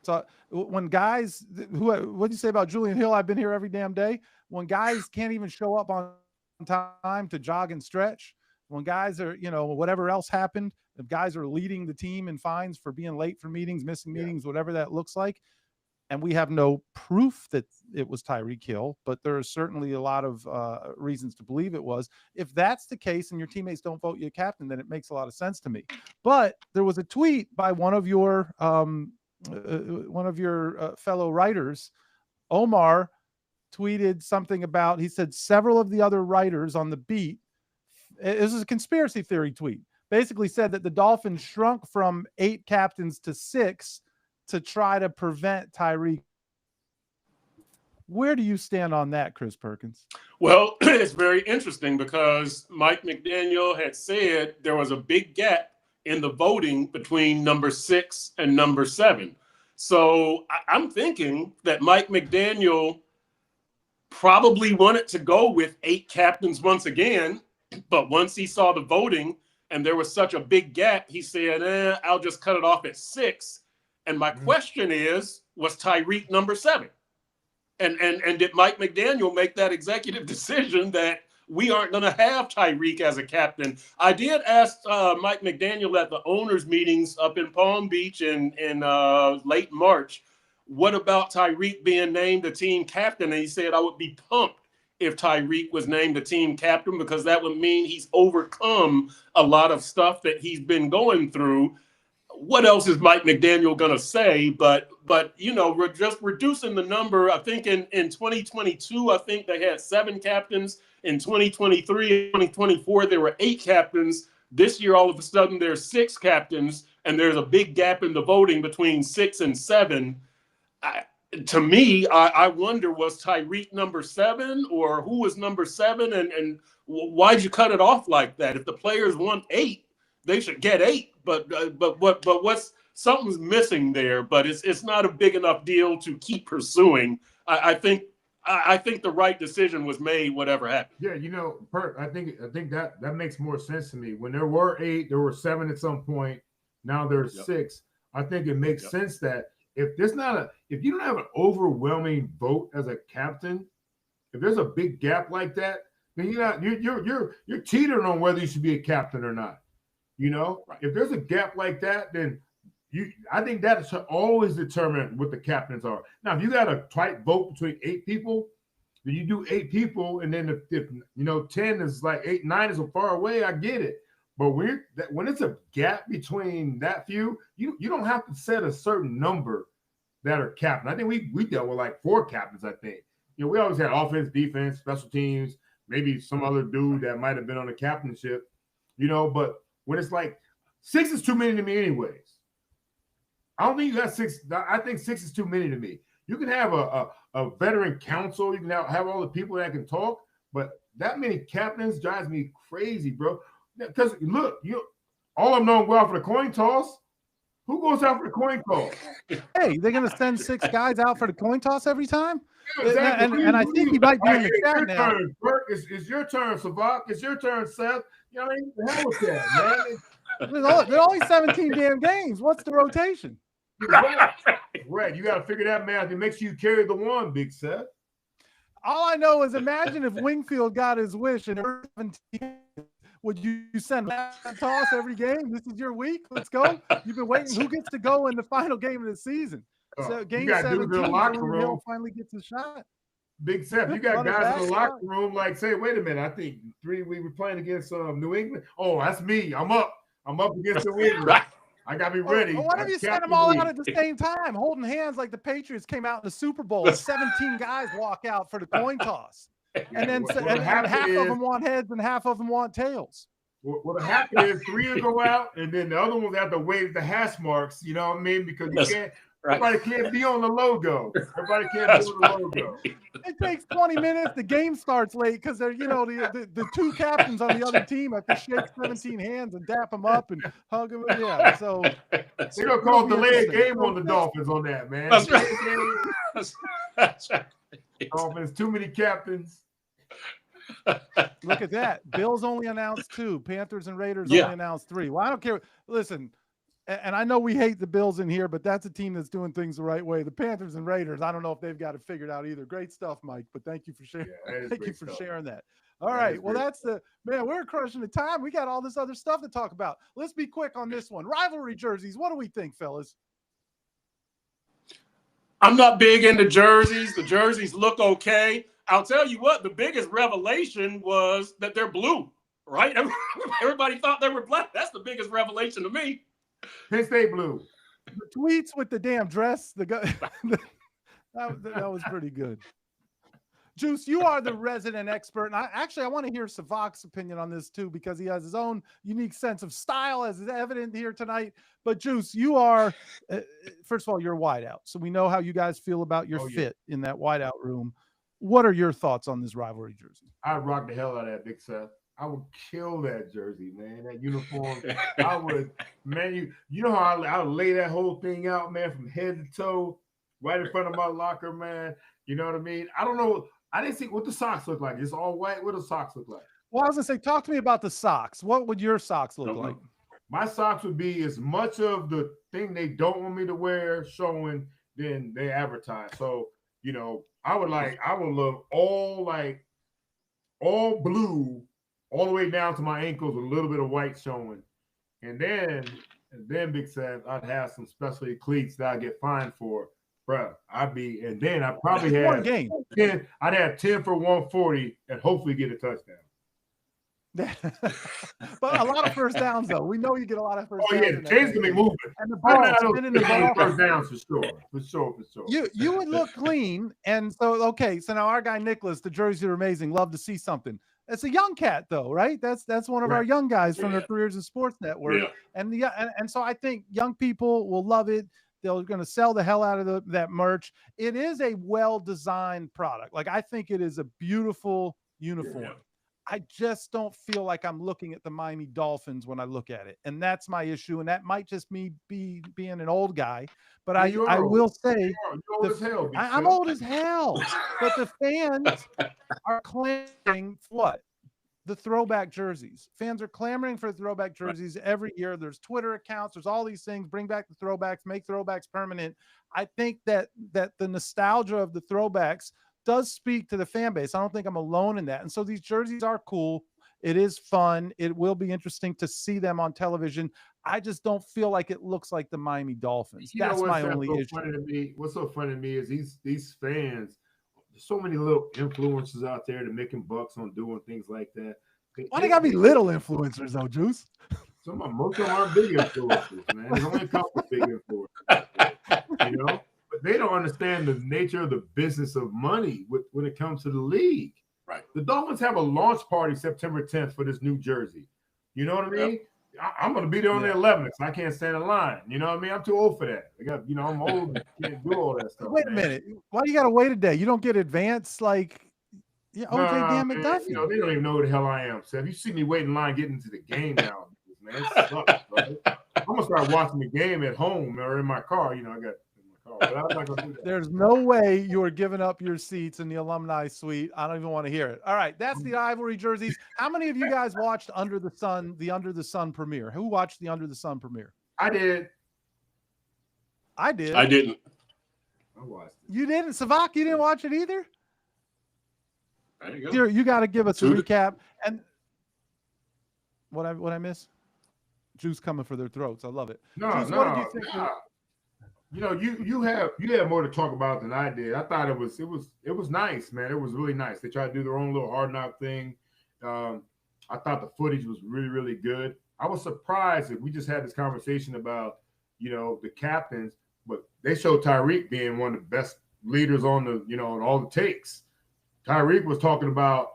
so when guys what'd you say about Julian Hill? I've been here every damn day. When guys can't even show up on time to jog and stretch, when guys are, you know, whatever else happened, if guys are leading the team in fines for being late for meetings, missing meetings, whatever that looks like, and we have no proof that it was Tyreek Hill, but there are certainly a lot of reasons to believe it was. If that's the case and your teammates don't vote you a captain, then it makes a lot of sense to me. But there was a tweet by one of your fellow writers, Omar, tweeted something about, he said several of the other writers on the beat, this is a conspiracy theory tweet, basically said that the Dolphins shrunk from 8 captains to 6 to try to prevent Tyreek. Where do you stand on that, Chris Perkins? Well, it's very interesting because Mike McDaniel had said there was a big gap in the voting between number 6 and number 7. So I'm thinking that Mike McDaniel probably wanted to go with 8 captains once again, but once he saw the voting and there was such a big gap, he said, I'll just cut it off at 6. And my question is, was Tyreek number 7? And did Mike McDaniel make that executive decision that we aren't going to have Tyreek as a captain? I did ask Mike McDaniel at the owners' meetings up in Palm Beach in late March, what about Tyreek being named the team captain? And he said, I would be pumped if Tyreek was named the team captain, because that would mean he's overcome a lot of stuff that he's been going through. What else is Mike McDaniel going to say? But you know, we're just reducing the number. I think in 2022, I think they had 7 captains. In 2023 and 2024, there were 8 captains. This year, all of a sudden, there's 6 captains, and there's a big gap in the voting between 6 and 7. To me, I wonder, was Tyreek number 7, or who was number 7, and why'd you cut it off like that? If the players want 8, they should get 8. But what's something's missing there? But it's not a big enough deal to keep pursuing. I think the right decision was made, whatever happened. Yeah, you know, Perk, I think that makes more sense to me. When there were 8, there were 7 at some point. Now there's 6. I think it makes sense that if you don't have an overwhelming vote as a captain, if there's a big gap like that, then you're teetering on whether you should be a captain or not. You know, if there's a gap like that, then I think that should always determine what the captains are. Now, if you got a tight vote between 8 people, then you do 8 people, and then if 10 is like 8, 9 is so far away, I get it. But when it's a gap between that few, you don't have to set a certain number that are captain. I think we dealt with like 4 captains. I think we always had offense, defense, special teams, maybe some other dude that might have been on the captainship. But when it's like 6 is too many to me, anyways. I don't think you got 6. I think 6 is too many to me. You can have a veteran council. You can have all the people that can talk, but that many captains drives me crazy, bro. Because look, all of them don't go out for the coin toss. Who goes out for the coin toss? Hey, they're gonna send 6 guys out for the coin toss every time. Yeah, exactly. And I think he might be in the chat now. Burke, it's your turn, Savak. It's your turn, Seth. The hell with that, man. There are only 17 damn games. What's the rotation? Right. You got to figure that math. It makes you carry the one, Big Seth. All I know is imagine if Wingfield got his wish and 17. Would you send a toss every game? This is your week. Let's go. You've been waiting. Who gets to go in the final game of the season? So game 17, Hill finally gets a shot. Big Seth, you got guys in the locker room like, say, wait a minute. I think we were playing against New England. Oh, that's me. I'm up against New England. I got to be ready. Well, why don't you send them all out at the same time, holding hands like the Patriots came out in the Super Bowl? 17 guys walk out for the coin toss. And then half of them want heads and half of them want tails. What happened is 3 will go out, and then the other ones have to wave the hash marks. You know what I mean? Because you can't. Everybody can't be on the logo. Everybody can't be on the logo. It takes 20 minutes. The game starts late because they're the 2 captains on the other team have to shake 17 hands and dap them up and hug them. Yeah, so they're gonna call delayed game on the Dolphins on that, man. That's right. Dolphins, too many captains. Look at that. Bills only announced 2. Panthers and Raiders only announced 3. Well, I don't care. Listen, and I know we hate the Bills in here, but that's a team that's doing things the right way. The Panthers and Raiders, I don't know if they've got it figured out either. Great stuff, Mike, but thank you for sharing. Thank you for sharing that. All right. Well, that's we're crushing the time. We got all this other stuff to talk about. Let's be quick on this one. Rivalry jerseys. What do we think, fellas? I'm not big into jerseys. The jerseys look okay. I'll tell you what, the biggest revelation was that they're blue, right? Everybody thought they were black. That's the biggest revelation to me. Penn State blue. The tweets with the damn dress, that was pretty good. Juice, you are the resident expert, and I want to hear Savak's opinion on this too, because he has his own unique sense of style, as is evident here tonight. But Juice, you are first of all, you're a wideout, so we know how you guys feel about your fit in that wideout room. What are your thoughts on this rivalry jersey? I'd rock the hell out of that, Big Seth. I would kill that jersey, man. That uniform. I would, man. You know how I would lay that whole thing out, man, from head to toe, right in front of my locker, man. You know what I mean? I don't know. I didn't see what the socks look like. It's all white. What do the socks look like? Well, I was gonna say, talk to me about the socks. What would your socks look like? My socks would be as much of the thing they don't want me to wear showing than they advertise. So, I would love all blue all the way down to my ankles with a little bit of white showing. And then Big Sam, I'd have some specialty cleats that I get fined for. Bruh, I'd probably have 10. I'd have 10 for 140 and hopefully get a touchdown. But a lot of first downs, though. We know you get a lot of first downs. Oh, yeah, the chains can be moving. And the ball, spinning the ball. First downs for sure. You would look clean. And so now our guy Nicholas, the jerseys are amazing. Love to see something. It's a young cat though, right? That's one of our young guys from their careers in Sports Network. Yeah. And so I think young people will love it. They're going to sell the hell out of that merch. It is a well-designed product. Like, I think it is a beautiful uniform. Yeah. I just don't feel like I'm looking at the Miami Dolphins when I look at it. And that's my issue. And that might just me being an old guy. But I will say, you're old as hell, I'm old as hell. But the fans are clamoring for what? The throwback jerseys. Fans are clamoring for throwback jerseys every year. There's Twitter accounts. There's all these things. Bring back the throwbacks. Make throwbacks permanent. I think that the nostalgia of the throwbacks does speak to the fan base. I don't think I'm alone in that. And so these jerseys are cool. It is fun. It will be interesting to see them on television. I just don't feel like it looks like the Miami Dolphins. That's my only issue. What's so funny to me is these fans, there's so many little influencers out there that making bucks on doing things like that. Why they gotta be little influencers though, Juice? Most of them aren't big influencers, man. There's only a couple of big influencers, you know. But they don't understand the nature of the business of money when it comes to the league. Right. The Dolphins have a launch party September 10th for this new jersey. You know what I mean? Yep. I'm going to be there on the 11th. So I can't stand in line. You know what I mean? I'm too old for that. I'm old and can't do all that stuff. Wait a minute. Why do you got to wait a day? You don't get advance like OJ Dan McDuffie. They don't even know who the hell I am. So if you see me waiting in line getting into the game now, man, it sucks, bro. I'm going to start watching the game at home or in my car. I got. But I'm not gonna do that. There's no way you are giving up your seats in the alumni suite. I don't even want to hear it. All right, that's the Rivalry jerseys. How many of you guys watched the Under the Sun premiere? Who watched the Under the Sun premiere? I did. I didn't. I watched it. You didn't, Savak? You didn't watch it either? There you go. You got to give us a recap. And what I miss? Juice coming for their throats. I love it. Juice, what did you think? You have more to talk about than I did. I thought it was nice, man. It was really nice. They tried to do their own little hard knock thing. I thought the footage was really, really good. I was surprised if we just had this conversation about, the captains, but they showed Tyreek being one of the best leaders on on all the takes. Tyreek was talking about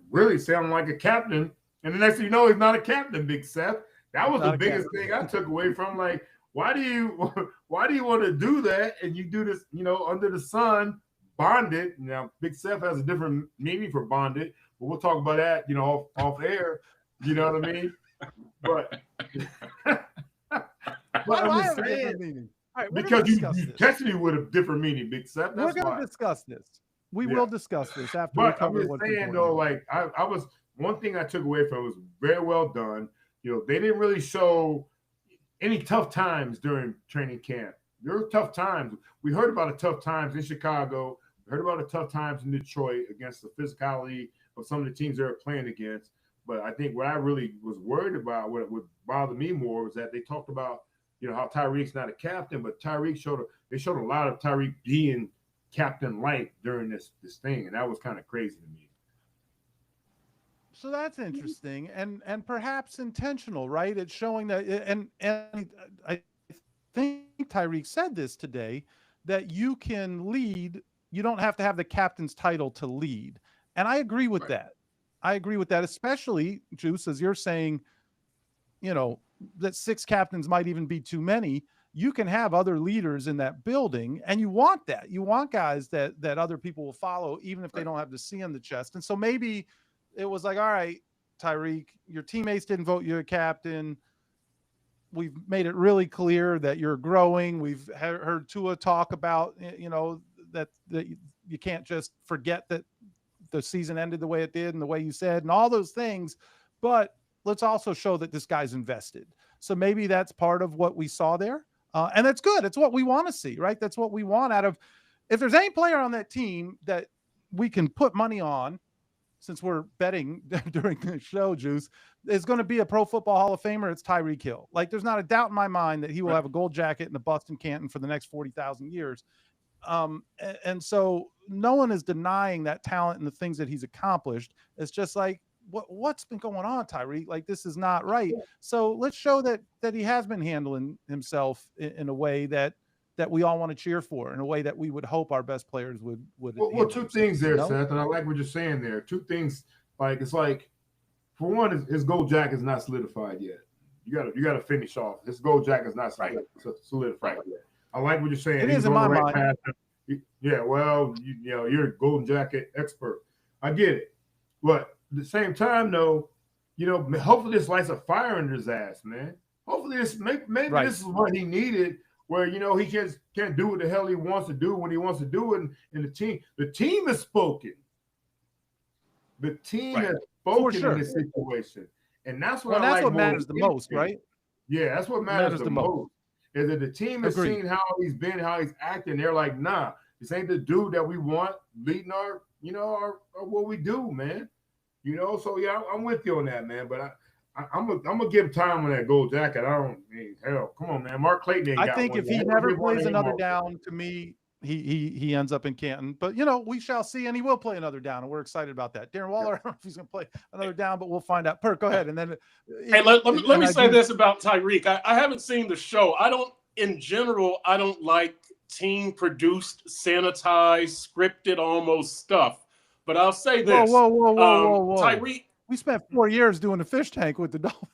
really sounding like a captain, and the next thing you know, he's not a captain, Big Seth. That was the biggest thing I took away from, like, why do you want to do that? And you do this, under the sun, bonded. Now, Big Seth has a different meaning for bonded, but we'll talk about that, off air. You know what I mean? But I'm just saying, because you tested me with a different meaning, Big Seth. We're going to discuss this. We will discuss this after we cover what's going on. Saying though, like I was, one thing I took away from it was very well done. They didn't really show any tough times during training camp. There were tough times. We heard about the tough times in Chicago. We heard about the tough times in Detroit against the physicality of some of the teams they were playing against. But I think what I really was worried about, what would bother me more, was that they talked about, how Tyreek's not a captain, but Tyreek showed a lot of Tyreek being captain-like during this thing, and that was kind of crazy to me. So that's interesting and perhaps intentional, right? It's showing that, and I think Tyreek said this today, that you can lead. You don't have to have the captain's title to lead. And I agree with that. I agree with that, especially, Juice, as you're saying, that 6 captains might even be too many. You can have other leaders in that building, and you want that. You want guys that other people will follow, even if they don't have to see on the chest. And so maybe it was like, all right, Tyreek, your teammates didn't vote you a captain. We've made it really clear that you're growing. We've heard Tua talk about, that you can't just forget that the season ended the way it did and the way you said and all those things. But let's also show that this guy's invested. So maybe that's part of what we saw there. And that's good. It's what we want to see, right? That's what we want out of, if there's any player on that team that we can put money on, since we're betting during the show, Juice, is going to be a Pro Football Hall of Famer. It's Tyreek Hill. Like, there's not a doubt in my mind that he will have a gold jacket and a bust in Canton for the next 40,000 years. And so no one is denying that talent and the things that he's accomplished. It's just like, what's been going on, Tyreek? Like, this is not right. So let's show that he has been handling himself in a way that we all want to cheer for, in a way that we would hope our best players would. Well, 2 things there, Seth, and I like what you're saying there. 2 things Like it's like, for one, his gold jacket is not solidified yet. You gotta finish off. His gold jacket is not solidified yet. I like what you're saying. It is in my mind. Path. Yeah, well, you're a golden jacket expert. I get it, but at the same time, though, hopefully this lights a fire under his ass, man. Hopefully this, maybe this is what he needed, where he can't do what the hell he wants to do when he wants to do it, and the team has spoken. The team has spoken in this situation, and that's what that's what matters the most, right? Yeah, that's what matters the most. Is that the team has seen how he's been, how he's acting. They're like, nah, this ain't the dude that we want leading our what we do, man. So yeah, I'm with you on that, man. But I'm gonna give him time on that gold jacket. Hell, come on, man. Mark Clayton ain't got I think one if he never plays another down, to me, he ends up in Canton. But we shall see, and he will play another down, and we're excited about that. Darren Waller, I don't know if he's gonna play another down, but we'll find out. Perk, go ahead, and then let me say this about Tyreek. I haven't seen the show. In general, I don't like team produced, sanitized, scripted almost stuff. But I'll say this. Whoa. Tyreek. We spent 4 years doing the fish tank with the Dolphins.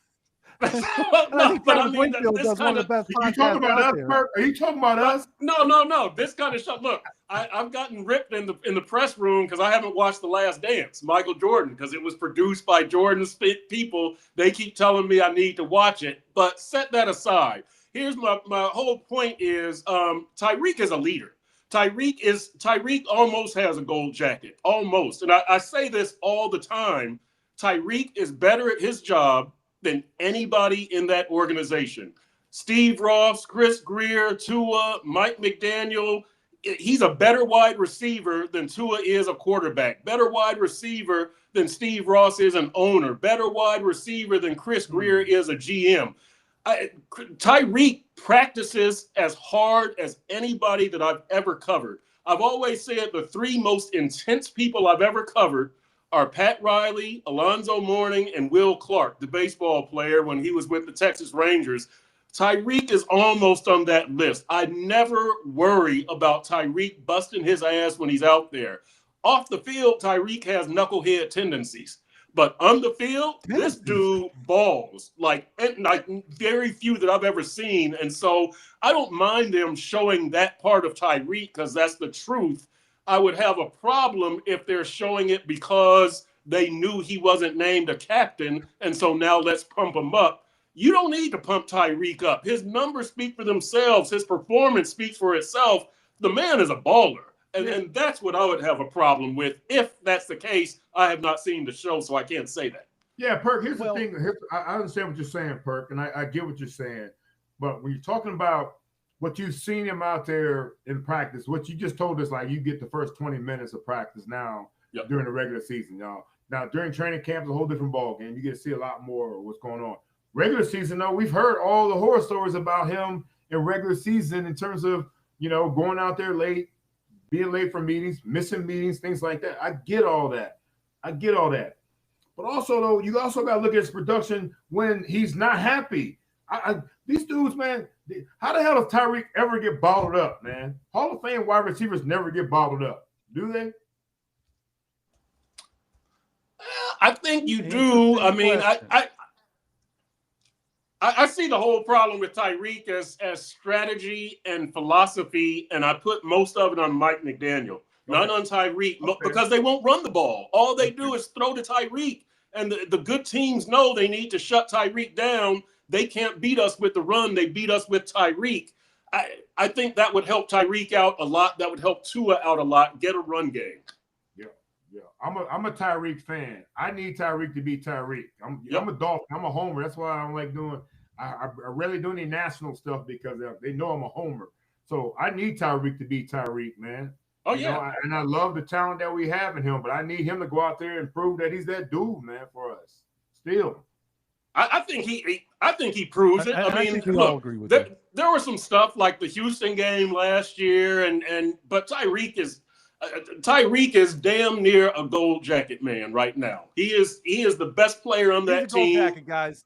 No, but I mean, this kind of. Are you talking about us, Perk? Are you talking about us? No. This kind of stuff. Look, I've gotten ripped in the press room because I haven't watched The Last Dance, Michael Jordan, because it was produced by Jordan's people. They keep telling me I need to watch it. But set that aside. Here's my whole point is Tyreek is a leader. Tyreek almost has a gold jacket, almost. And I say this all the time. Tyreek is better at his job than anybody in that organization. Steve Ross, Chris Greer, Tua, Mike McDaniel. He's a better wide receiver than Tua is a quarterback. Better wide receiver than Steve Ross is an owner. Better wide receiver than Chris Greer is a GM. Tyreek practices as hard as anybody that I've ever covered. I've always said the three most intense people I've ever covered are Pat Riley, Alonzo Mourning, and Will Clark, the baseball player when he was with the Texas Rangers. Tyreek is almost on that list. I never worry about Tyreek busting his ass when he's out there. Off the field, Tyreek has knucklehead tendencies. But on the field, this dude balls like very few that I've ever seen. And so I don't mind them showing that part of Tyreek because that's the truth. I would have a problem if they're showing it because they knew he wasn't named a captain. And so now let's pump him up. You don't need to pump Tyreek up. His numbers speak for themselves. His performance speaks for itself. The man is a baller. And that's what I would have a problem with. If that's the case, I have not seen the show, so I can't say that. Yeah, Perk, here's the thing. I understand what you're saying, Perk, and I get what you're saying. But when you're talking about what you've seen him out there in practice, what you just told us, like you get the first 20 minutes of practice now during the regular season, y'all. Now, during training camp, it's a whole different ball game. You get to see a lot more of what's going on. Regular season, though, we've heard all the horror stories about him in regular season in terms of, going out there late, being late for meetings, missing meetings, things like that. I get all that. But also, though, you also got to look at his production when he's not happy. These dudes, man, how the hell does Tyreek ever get bottled up, man? Hall of Fame wide receivers never get bottled up, do they? I think you do. I mean, I see the whole problem with Tyreek as strategy and philosophy, and I put most of it on Mike McDaniel, not on Tyreek, because they won't run the ball. All they do is throw to Tyreek, and the good teams know they need to shut Tyreek down. They can't beat us with the run. They beat us with Tyreek. I think that would help Tyreek out a lot. That would help Tua out a lot. Get a run game. Yeah. I'm a Tyreek fan. I need Tyreek to be Tyreek. I'm a Dolphin. I'm a homer. That's why I don't like doing. I rarely do any national stuff because they know I'm a homer. So I need Tyreek to be Tyreek, man. Oh, and I love the talent that we have in him, but I need him to go out there and prove that he's that dude, man, for us. Still. I think he proves it. I mean, we all agree with that. There was some stuff like the Houston game last year, but Tyreek is damn near a gold jacket man right now. He is the best player on that team. Gold jacket, guys.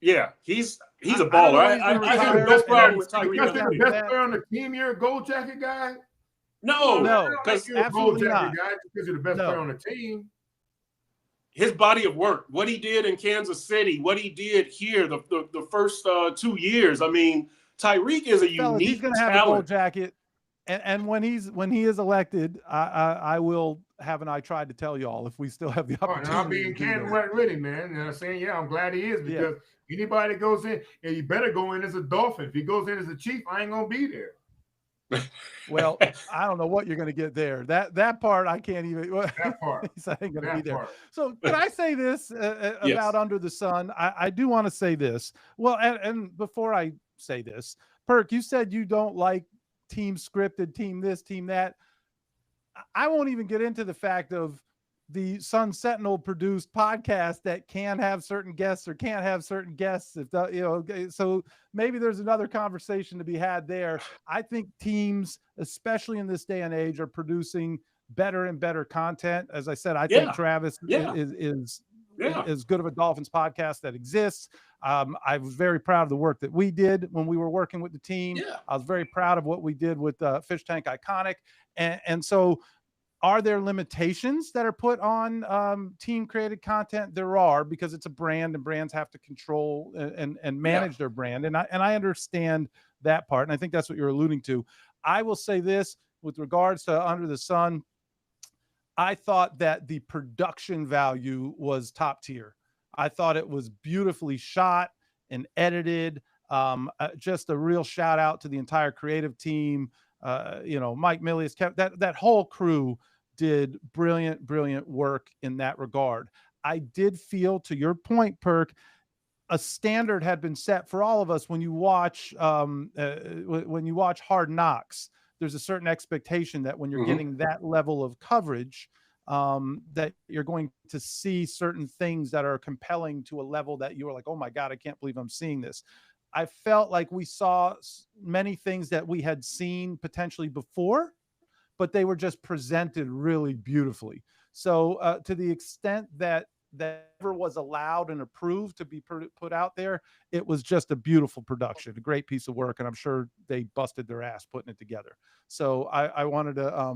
Yeah, he's a baller. I have the best problem with Tyreek. Because you're the best player on the team, you're a gold jacket guy? No, because you're a gold jacket guy because you're the best player on the team. his body of work, what he did in Kansas City, what he did here the first 2 years. I mean, Tyreek is a Fellas, he's unique going to have a gold talent. jacket. And when he is elected, I will have, and I tried to tell y'all if we still have the opportunity. I'll be in Canton with him, man. You know what I'm saying? Yeah, I'm glad he is, because anybody that goes in, and you better go in as a Dolphin. If he goes in as a Chief, I ain't gonna be there. Well, I don't know what you're going to get there. That part I can't even. That part. I ain't going to be there. Part. So can I say this about Under the Sun? I do want to say this. Well, and before I say this, Perk, you said you don't like team scripted, team this, team that. I won't even get into the fact of the Sun Sentinel produced podcast that can have certain guests or can't have certain guests. If the, you know, so maybe there's another conversation to be had there. I think teams, especially in this day and age, are producing better and better content. As I said, I think Travis is as good of a Dolphins podcast that exists. I was very proud of the work that we did when we were working with the team. I was very proud of what we did with Fish Tank Iconic. And so are there limitations that are put on team created content? There are, because it's a brand and brands have to control and manage their brand. And I understand that part. And I think that's what you're alluding to. I will say this with regards to Under the Sun. I thought that the production value was top tier. I thought it was beautifully shot and edited. Just a real shout out to the entire creative team. Mike Milius, that whole crew did brilliant work in that regard. I did feel, to your point, Perk, a standard had been set for all of us when you watch Hard Knocks. There's a certain expectation that when you're getting that level of coverage, that you're going to see certain things that are compelling to a level that you are like, oh my God, I can't believe I'm seeing this. I felt like we saw many things that we had seen potentially before, but they were just presented really beautifully. So to the extent that ever was allowed and approved to be put out there, it was just a beautiful production, a great piece of work. And I'm sure they busted their ass putting it together. So I wanted to,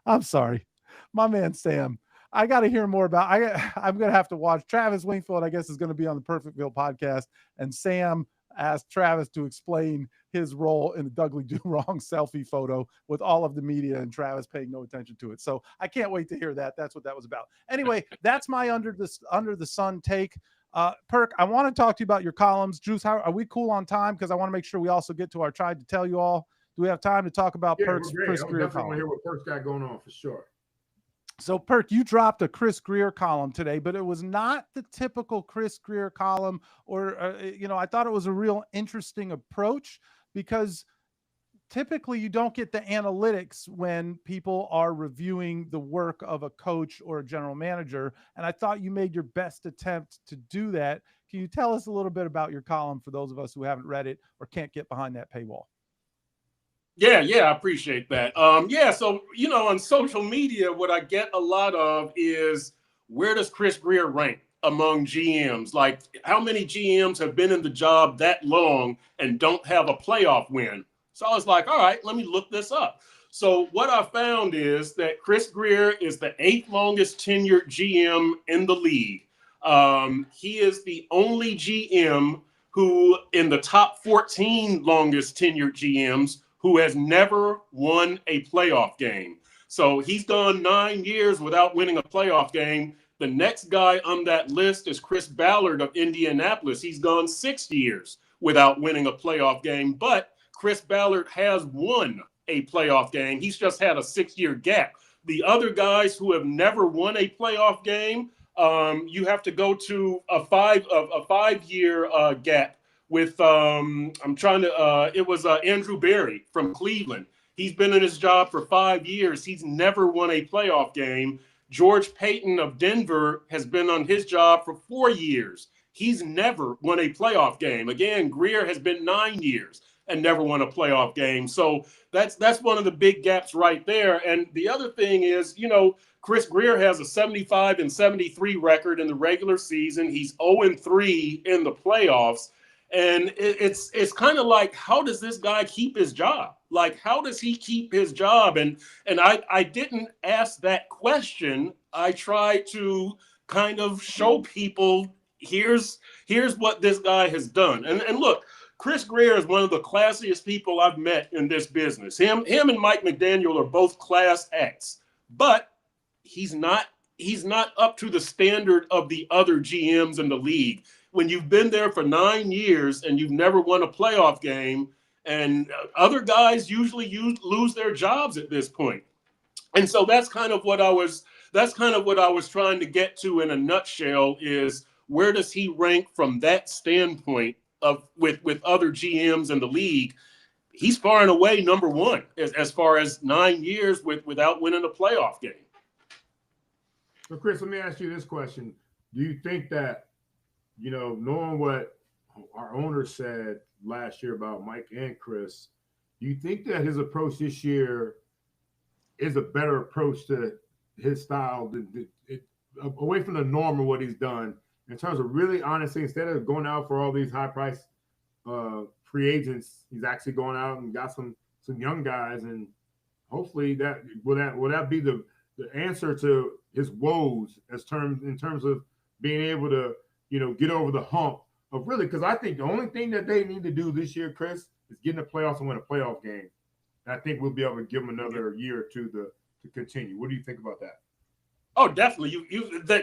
I'm sorry, my man, Sam, I got to hear more about, I'm going to have to watch. Travis Wingfield, I guess, is going to be on the Perfectville podcast. And Sam asked Travis to explain his role in the Dudley Do Wrong selfie photo with all of the media and Travis paying no attention to it. So I can't wait to hear that. That's what that was about. Anyway, that's my Under the Sun take. Perk, I want to talk to you about your columns. Juice, how are we cool on time? Because I want to make sure we also get to our tried to tell you all. Do we have time to talk about Perk's Chris Greer column? I hear what Perk's got going on for sure. So, Perk, you dropped a Chris Greer column today, but it was not the typical Chris Greer column, or, I thought it was a real interesting approach, because typically you don't get the analytics when people are reviewing the work of a coach or a general manager. And I thought you made your best attempt to do that. Can you tell us a little bit about your column for those of us who haven't read it or can't get behind that paywall? Yeah, I appreciate that. So, on social media, what I get a lot of is, where does Chris Greer rank among GMs? Like, how many GMs have been in the job that long and don't have a playoff win? So I was like, all right, let me look this up. So what I found is that Chris Greer is the 8th longest tenured GM in the league. He is the only GM who, in the top 14 longest tenured GMs, who has never won a playoff game. So he's gone 9 years without winning a playoff game. The next guy on that list is Chris Ballard of Indianapolis. He's gone 6 years without winning a playoff game, but Chris Ballard has won a playoff game. He's just had a 6-year gap. The other guys who have never won a playoff game, you have to go to a 5-year gap. With it was Andrew Berry from Cleveland. He's been in his job for 5 years. He's never won a playoff game. George Payton of Denver has been on his job for 4 years. He's never won a playoff game. Again, Greer has been 9 years and never won a playoff game. So that's one of the big gaps right there. And the other thing is, Chris Greer has a 75-73 record in the regular season. He's 0-3 in the playoffs. And it's kind of like, how does this guy keep his job? Like, how does he keep his job? And I didn't ask that question. I tried to kind of show people here's what this guy has done. And look, Chris Greer is one of the classiest people I've met in this business. Him and Mike McDaniel are both class acts, but he's not up to the standard of the other GMs in the league. When you've been there for 9 years and you've never won a playoff game, and other guys usually lose their jobs at this point. And so that's kind of what I was trying to get to in a nutshell, is where does he rank from that standpoint of with other GMs in the league? He's far and away number one as far as 9 years without winning a playoff game. So, Chris, let me ask you this question. Do you think that, knowing what our owner said last year about Mike and Chris, do you think that his approach this year is a better approach to his style, away from the norm of what he's done, in terms of really honestly, instead of going out for all these high price free agents, he's actually going out and got some young guys, and hopefully that will that be the answer to his woes in terms of being able to get over the hump of really, because I think the only thing that they need to do this year, Chris, is get in the playoffs and win a playoff game. And I think we'll be able to give them another year or two to continue. What do you think about that? Oh, definitely.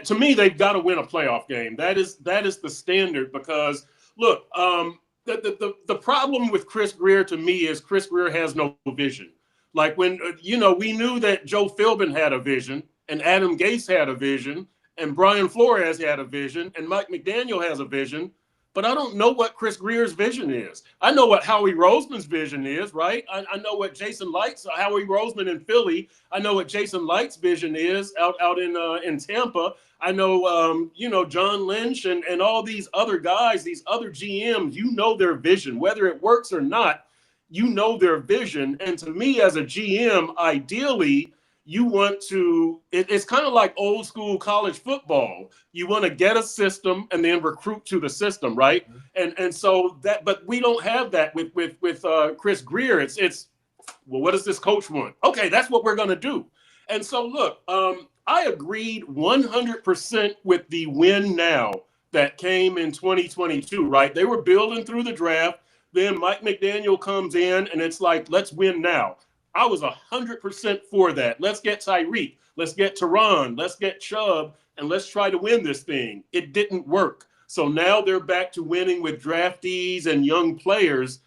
To me, they've got to win a playoff game. That is the standard, because look, the problem with Chris Greer to me is Chris Greer has no vision. Like when we knew that Joe Philbin had a vision, and Adam Gase had a vision, and Brian Flores had a vision, and Mike McDaniel has a vision. But I don't know what Chris Greer's vision is. I know what Howie Roseman's vision is, right? I know what Howie Roseman in Philly. I know what Jason Light's vision is out in Tampa. I know, John Lynch and all these other guys, these other GMs, their vision, whether it works or not, their vision. And to me, as a GM, ideally, you want to, it's kind of like old school college football. You want to get a system and then recruit to the system, right? And so that, but we don't have that with Chris Greer. It's well, what does this coach want? Okay, that's what we're going to do. And so look, I agreed 100% with the win now that came in 2022, right? They were building through the draft. Then Mike McDaniel comes in and it's like, let's win now. I was 100% for that. Let's get Tyreek. Let's get Teron. Let's get Chubb, and let's try to win this thing. It didn't work. So now they're back to winning with draftees and young players.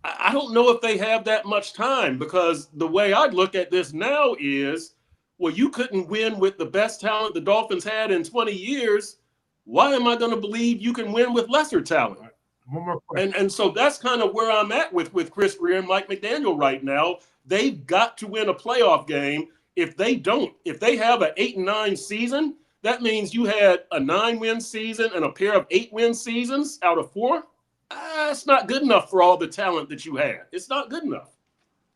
I don't know if they have that much time, because the way I'd look at this now is, well, you couldn't win with the best talent the Dolphins had in 20 years. Why am I going to believe you can win with lesser talent? One more question. And so that's kind of where I'm at with Chris Greer and Mike McDaniel right now. They've got to win a playoff game. If they have an 8-9 season, that means you had a 9-win season and a pair of 8-win seasons out of 4. It's not good enough for all the talent that you had. It's not good enough.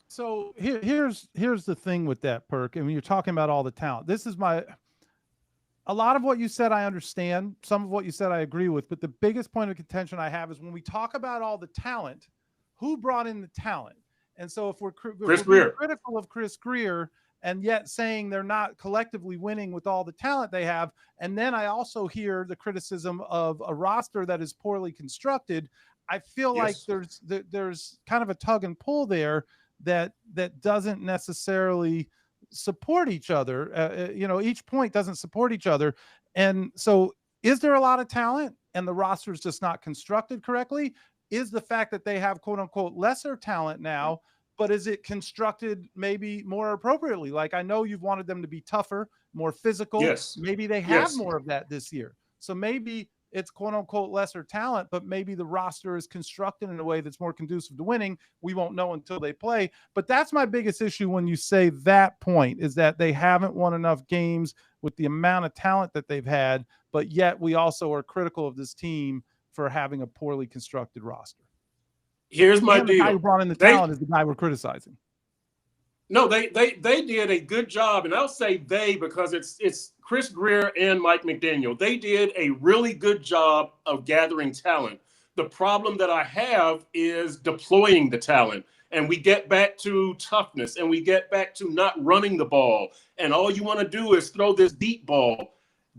So here's the thing with that, Perk. And when you're talking about all the talent, a lot of what you said, I understand. Some of what you said, I agree with. But the biggest point of contention I have is when we talk about all the talent, who brought in the talent? And so if we're critical of Chris Greer and yet saying they're not collectively winning with all the talent they have, and then I also hear the criticism of a roster that is poorly constructed, I feel like there's kind of a tug and pull there that doesn't necessarily support each other. Each point doesn't support each other. And so is there a lot of talent and the roster is just not constructed correctly? Is the fact that they have quote unquote lesser talent now, but is it constructed maybe more appropriately? Like, I know you've wanted them to be tougher, more physical. Yes. Maybe they have more of that this year. So maybe it's quote unquote lesser talent, but maybe the roster is constructed in a way that's more conducive to winning. We won't know until they play. But that's my biggest issue when you say that point, is that they haven't won enough games with the amount of talent that they've had, but yet we also are critical of this team for having a poorly constructed roster. Here's my deal. The guy who brought in the talent is the guy we're criticizing. No, they did a good job, and I'll say they because it's Chris Greer and Mike McDaniel. They did a really good job of gathering talent. The problem that I have is deploying the talent, and we get back to toughness, and we get back to not running the ball, and all you want to do is throw this deep ball.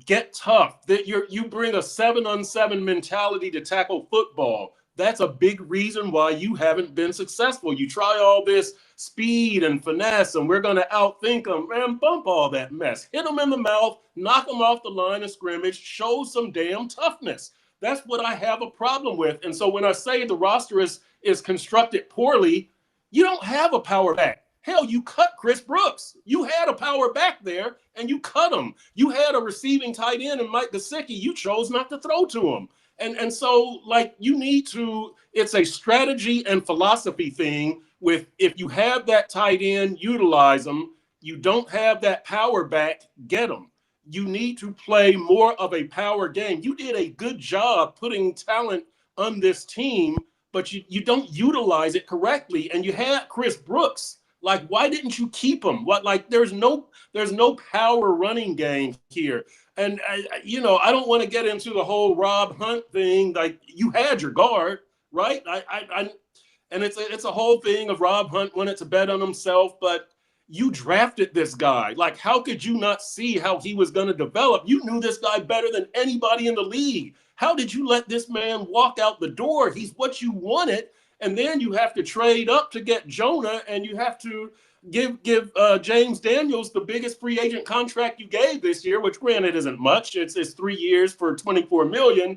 Get tough. That you bring a 7-on-7 mentality to tackle football. That's a big reason why you haven't been successful. You try all this speed and finesse, and we're going to outthink them. Man, bump all that mess. Hit them in the mouth, knock them off the line of scrimmage, show some damn toughness. That's what I have a problem with. And so when I say the roster is constructed poorly, you don't have a power back. Hell, you cut Chris Brooks. You had a power back there, and you cut him. You had a receiving tight end in Mike Gesicki. You chose not to throw to him. And so, like, you need to – it's a strategy and philosophy thing with if you have that tight end, utilize them. You don't have that power back, get them. You need to play more of a power game. You did a good job putting talent on this team, but you don't utilize it correctly. And you had Chris Brooks. Like, why didn't you keep him? What, like, there's no power running game here. And, I don't want to get into the whole Rob Hunt thing. Like, you had your guard, right? And it's a whole thing of Rob Hunt wanted to bet on himself, but you drafted this guy. Like, how could you not see how he was going to develop? You knew this guy better than anybody in the league. How did you let this man walk out the door? He's what you wanted. And then you have to trade up to get Jonah, and you have to give James Daniels the biggest free agent contract you gave this year, which granted isn't much. It's 3 years for $24 million,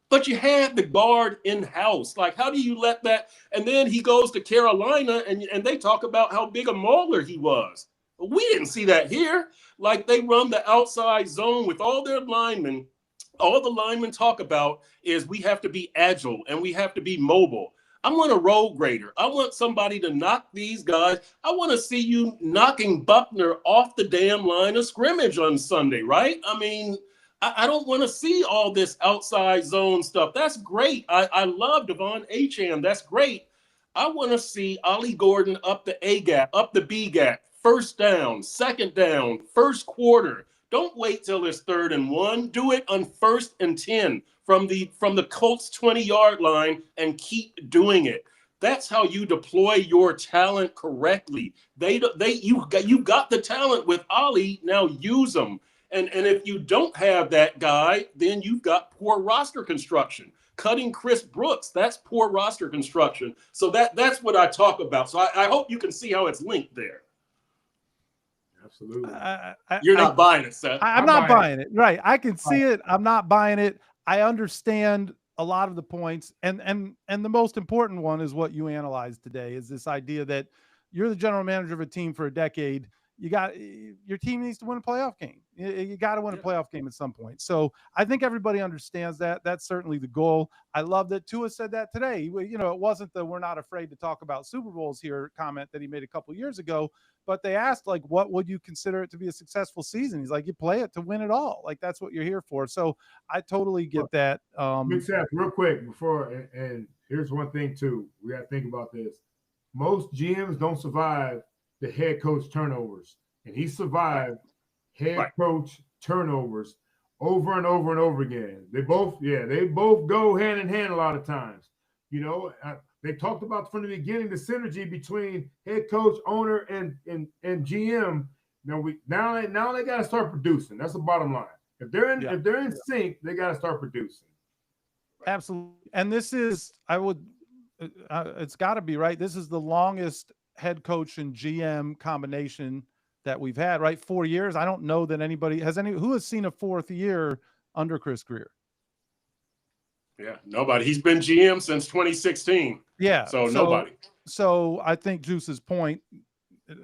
but you had the guard in-house. Like, how do you let that? And then he goes to Carolina, and they talk about how big a mauler he was. We didn't see that here. Like, they run the outside zone with all their linemen. All the linemen talk about is we have to be agile and we have to be mobile. I want a road grader. I want somebody to knock these guys. I want to see you knocking Buckner off the damn line of scrimmage on Sunday, right? I mean, I don't want to see all this outside zone stuff. That's great. I love Devon Achane. That's great. I want to see Ollie Gordon up the A gap, up the B gap, first down, second down, first quarter. Don't wait till it's 3rd and 1. Do it on 1st and 10 from the Colts 20-yard line and keep doing it. That's how you deploy your talent correctly. You've got the talent with Ollie. Now use them. And if you don't have that guy, then you've got poor roster construction. Cutting Chris Brooks, that's poor roster construction. So that's what I talk about. So I hope you can see how it's linked there. Absolutely. You're not buying it, Seth. I'm not buying it. Right. I can see it. I'm not buying it. I understand a lot of the points. And the most important one is what you analyzed today is this idea that you're the general manager of a team for a decade. Your team needs to win a playoff game. You got to win a playoff game at some point. So I think everybody understands that. That's certainly the goal. I love that Tua said that today. It wasn't the "we're not afraid to talk about Super Bowls here" comment that he made a couple years ago, but they asked, like, what would you consider it to be a successful season? He's like, you play it to win it all. Like, that's what you're here for. So I totally get that. Seth, real quick before, and here's one thing too. We got to think about this. Most GMs don't survive the head coach turnovers, and he survived head coach turnovers over and over and over again. They both go hand in hand a lot of times. They talked about from the beginning the synergy between head coach, owner, and GM. Now they got to start producing. That's the bottom line. If they're in sync, they got to start producing. Absolutely, and this is it's got to be right. This is the longest head coach and GM combination that we've had, right? 4 years. I don't know that anybody who has seen a 4th year under Chris Grier. Yeah, nobody. He's been GM since 2016. Yeah. So nobody. So I think Juice's point,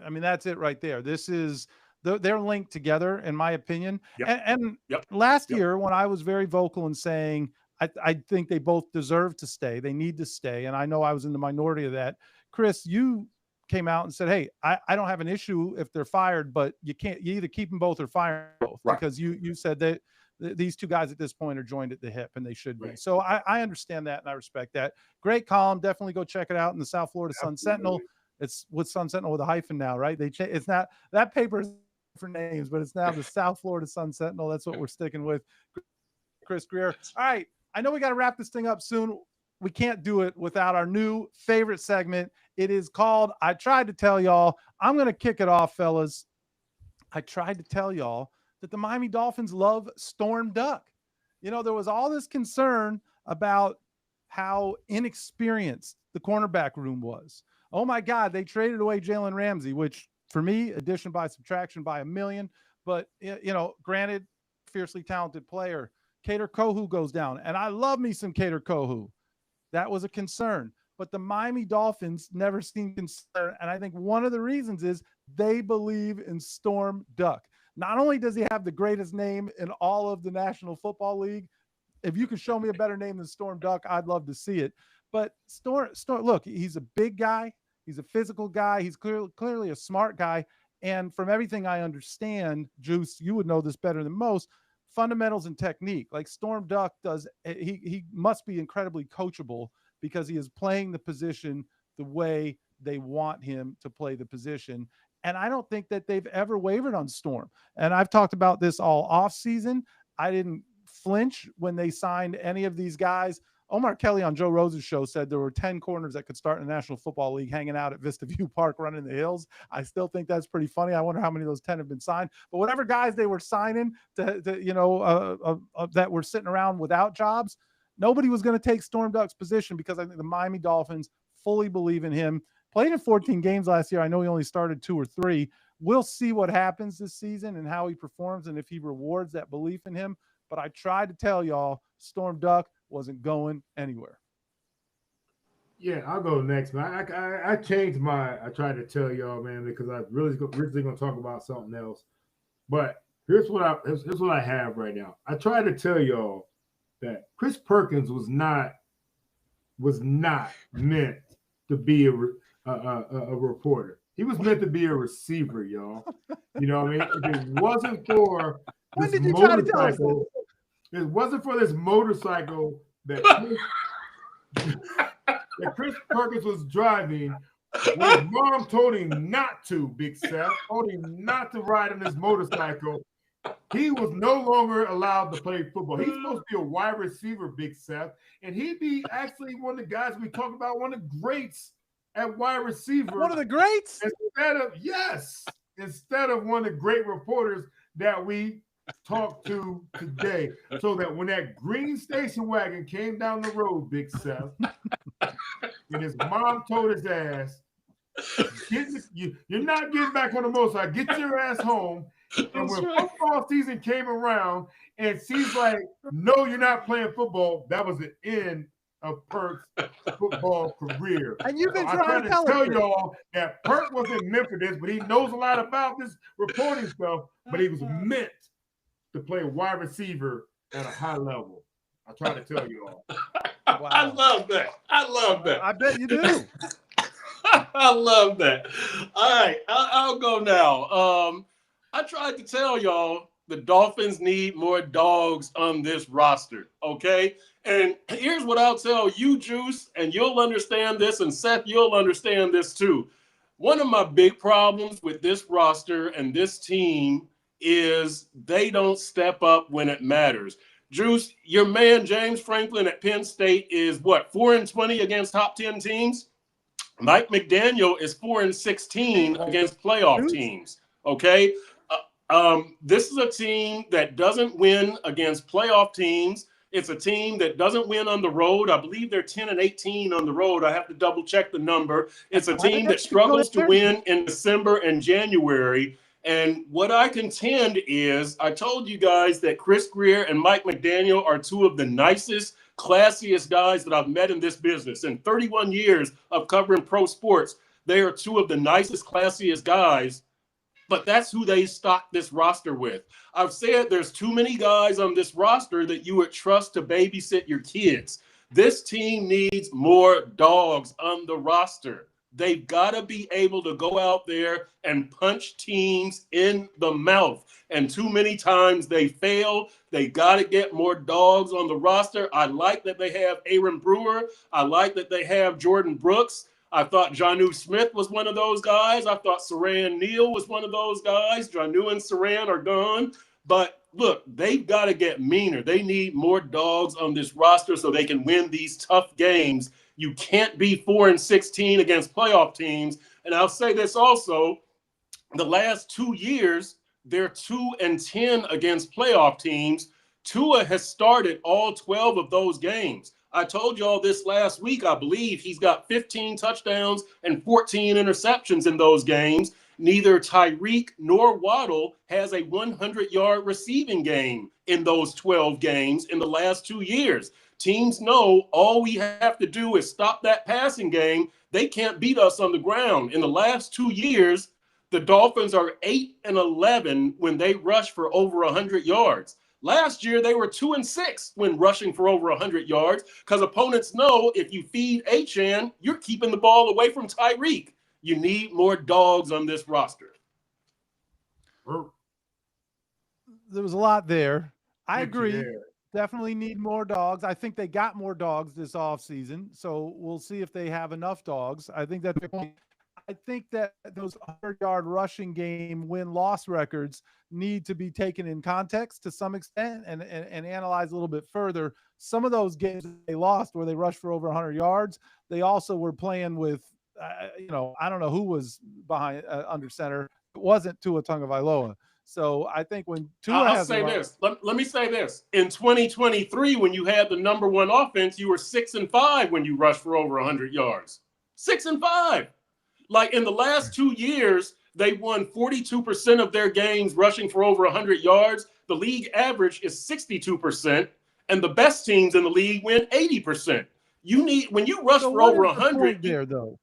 I mean, that's it right there. This is they're linked together, in my opinion. Yep. And last year, when I was very vocal in saying I think they both deserve to stay, they need to stay, and I know I was in the minority of that. Chris, you came out and said, hey, I don't have an issue if they're fired, but you either keep them both or fire them both, because you said that these two guys at this point are joined at the hip, and they should be. So I understand that, and I respect that. Great column. Definitely go check it out in the South Florida Sun Sentinel. It's with Sun Sentinel with a hyphen now, right? It's not that paper's for names, but it's now the South Florida Sun Sentinel. That's what we're sticking with. Chris Grier. All right. I know we got to wrap this thing up soon. We can't do it without our new favorite segment. It is called I Tried to Tell Y'all. I'm going to kick it off, fellas. I tried to tell y'all that the Miami Dolphins love Storm Duck. You know, there was all this concern about how inexperienced the cornerback room was. Oh my God, they traded away Jalen Ramsey, which for me, addition by subtraction by a million. But, you know, granted, fiercely talented player. Kader Kohou goes down. And I love me some Kader Kohou. That was a concern. But the Miami Dolphins never seemed concerned. And I think one of the reasons is they believe in Storm Duck. Not only does he have the greatest name in all of the National Football League, if you could show me a better name than Storm Duck, I'd love to see it. But Storm, look, he's a big guy. He's a physical guy. He's clearly a smart guy. And from everything I understand, Juice, you would know this better than most, fundamentals and technique. Like Storm Duck does, he must be incredibly coachable because he is playing the position the way they want him to play the position. And I don't think that they've ever wavered on Storm. And I've talked about this all off season. I didn't flinch when they signed any of these guys. Omar Kelly on Joe Rose's show said there were 10 corners that could start in the National Football League hanging out at Vista View Park running the hills. I still think that's pretty funny. I wonder how many of those 10 have been signed. But whatever guys they were signing that were sitting around without jobs, nobody was going to take Storm Duck's position because I think the Miami Dolphins fully believe in him. Played in 14 games last year. I know he only started 2 or 3. We'll see what happens this season and how he performs and if he rewards that belief in him. But I tried to tell y'all, Storm Duck wasn't going anywhere. Yeah, I'll go next, man. I changed I tried to tell y'all, man, because I really originally going to talk about something else. But here's what I have right now. I tried to tell y'all that Chris Perkins was not meant to be a reporter. He was meant to be a receiver, y'all. You know what I mean? If it wasn't for when did you try to tell us this? It wasn't for this motorcycle that Chris Perkins was driving. His mom told him not to, Big Seth, told him not to ride on this motorcycle. He was no longer allowed to play football. He's supposed to be a wide receiver, Big Seth, and he'd be actually one of the guys we talk about, one of the greats at wide receiver. One of the greats? Instead of one of the great reporters that we talked to today. So that when that green station wagon came down the road, Big Seth, and his mom told his ass, you're not getting back on the motorcycle, get your ass home. And when football season came around and she's like, no, you're not playing football, that was the end of Perk's football career. And you've been trying to tell y'all that Perk wasn't meant for this, but he knows a lot about this reporting stuff, but he was meant to play wide receiver at a high level. I try to tell you all. Wow. I love that. I bet you do. I love that. All right, I'll go now. I tried to tell y'all the Dolphins need more dogs on this roster, okay? And here's what I'll tell you, Juice, and you'll understand this, and Seth, you'll understand this too. One of my big problems with this roster and this team is they don't step up when it matters. Juice, your man James Franklin at Penn State is what, 4-20 against top 10 teams? Mike McDaniel is 4-16 against playoff teams. Okay, this is a team that doesn't win against playoff teams. It's a team that doesn't win on the road. I believe they're 10-18 on the road. I have to double check the number. It's a team that struggles to win in December and January. And what I contend is, I told you guys that Chris Grier and Mike McDaniel are two of the nicest, classiest guys that I've met in this business. In 31 years of covering pro sports, they are two of the nicest, classiest guys, but that's who they stock this roster with. I've said there's too many guys on this roster that you would trust to babysit your kids. This team needs more dogs on the roster. They've got to be able to go out there and punch teams in the mouth. And too many times they fail. They got to get more dogs on the roster. I like that they have Aaron Brewer. I like that they have Jordan Brooks. I thought Jonnu Smith was one of those guys. I thought Saran Neal was one of those guys. Jonnu and Saran are gone. But look, they've got to get meaner. They need more dogs on this roster so they can win these tough games. You can't be 4-16 against playoff teams. And I'll say this also, the last 2 years, they're 2-10 against playoff teams. Tua has started all 12 of those games. I told y'all this last week. I believe he's got 15 touchdowns and 14 interceptions in those games. Neither Tyreek nor Waddle has a 100-yard receiving game in those 12 games in the last 2 years. Teams know all we have to do is stop that passing game. They can't beat us on the ground. In the last 2 years, the Dolphins are 8-11 when they rush for over 100 yards. Last year, they were 2-6 when rushing for over 100 yards because opponents know if you feed Achane, you're keeping the ball away from Tyreek. You need more dogs on this roster. There was a lot there. I agree. Definitely need more dogs. I think they got more dogs this offseason, so we'll see if they have enough dogs. I think that's the point. I think that those 100-yard rushing game win-loss records need to be taken in context to some extent and analyzed a little bit further. Some of those games they lost where they rushed for over 100 yards, they also were playing with, I don't know who was behind under center. It wasn't Tua Tagovailoa. So I think when Tua I'll say this. Let me say this. In 2023, when you had the number one offense, you were 6-5 when you rushed for over 100 yards. 6-5. Like in the last 2 years, they won 42% of their games rushing for over 100 yards. The league average is 62%, and the best teams in the league win 80%. You need when you rush for over 100 there though.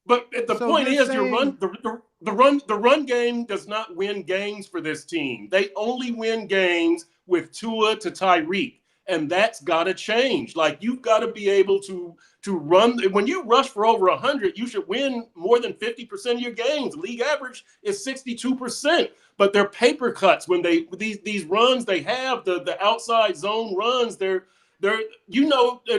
But the point is, the run game does not win games for this team. They only win games with Tua to Tyreek, and that's got to change. Like you've got to be able to run. When you rush for over 100, you should win more than 50% of your games. League average is 62%, but they're paper cuts when these runs they have the outside zone runs. They're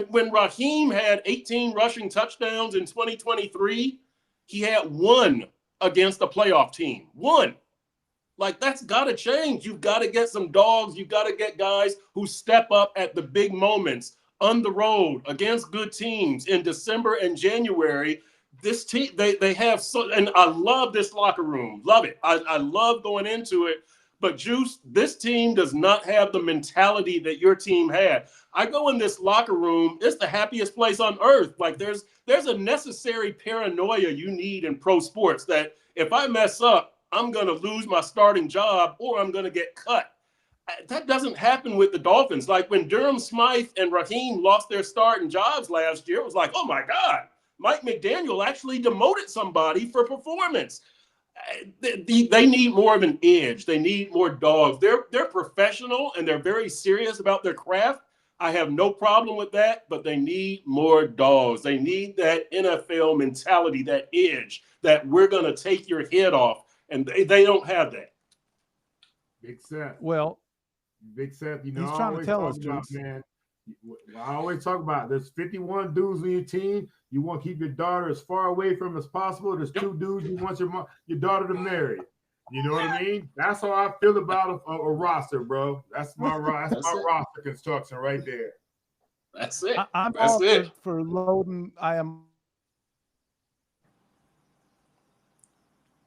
when Raheem had 18 rushing touchdowns in 2023, he had one against a playoff team. One. Like, that's got to change. You've got to get some dogs. You've got to get guys who step up at the big moments on the road against good teams in December and January. This team, they have so, and I love this locker room. Love it. I love going into it. But Juice, this team does not have the mentality that your team had. I go in this locker room, it's the happiest place on earth. Like there's a necessary paranoia you need in pro sports that if I mess up, I'm going to lose my starting job or I'm going to get cut. That doesn't happen with the Dolphins. Like when Durham Smythe and Raheem lost their starting jobs last year, it was like, oh my God, Mike McDaniel actually demoted somebody for performance. They need more of an edge. They need more dogs. They're professional and they're very serious about their craft. I have no problem with that, but they need more dogs. They need that NFL mentality, that edge, that we're going to take your head off, and they don't have that. Big Seth. Well, Big Seth, he's trying to tell us, man. I always talk about there's 51 dudes on your team. You want to keep your daughter as far away from as possible. There's 2 dudes you want your daughter to marry. You know what I mean? That's how I feel about a roster, bro. That's my roster construction right there. That's it. I'm That's all it. for loading. I am.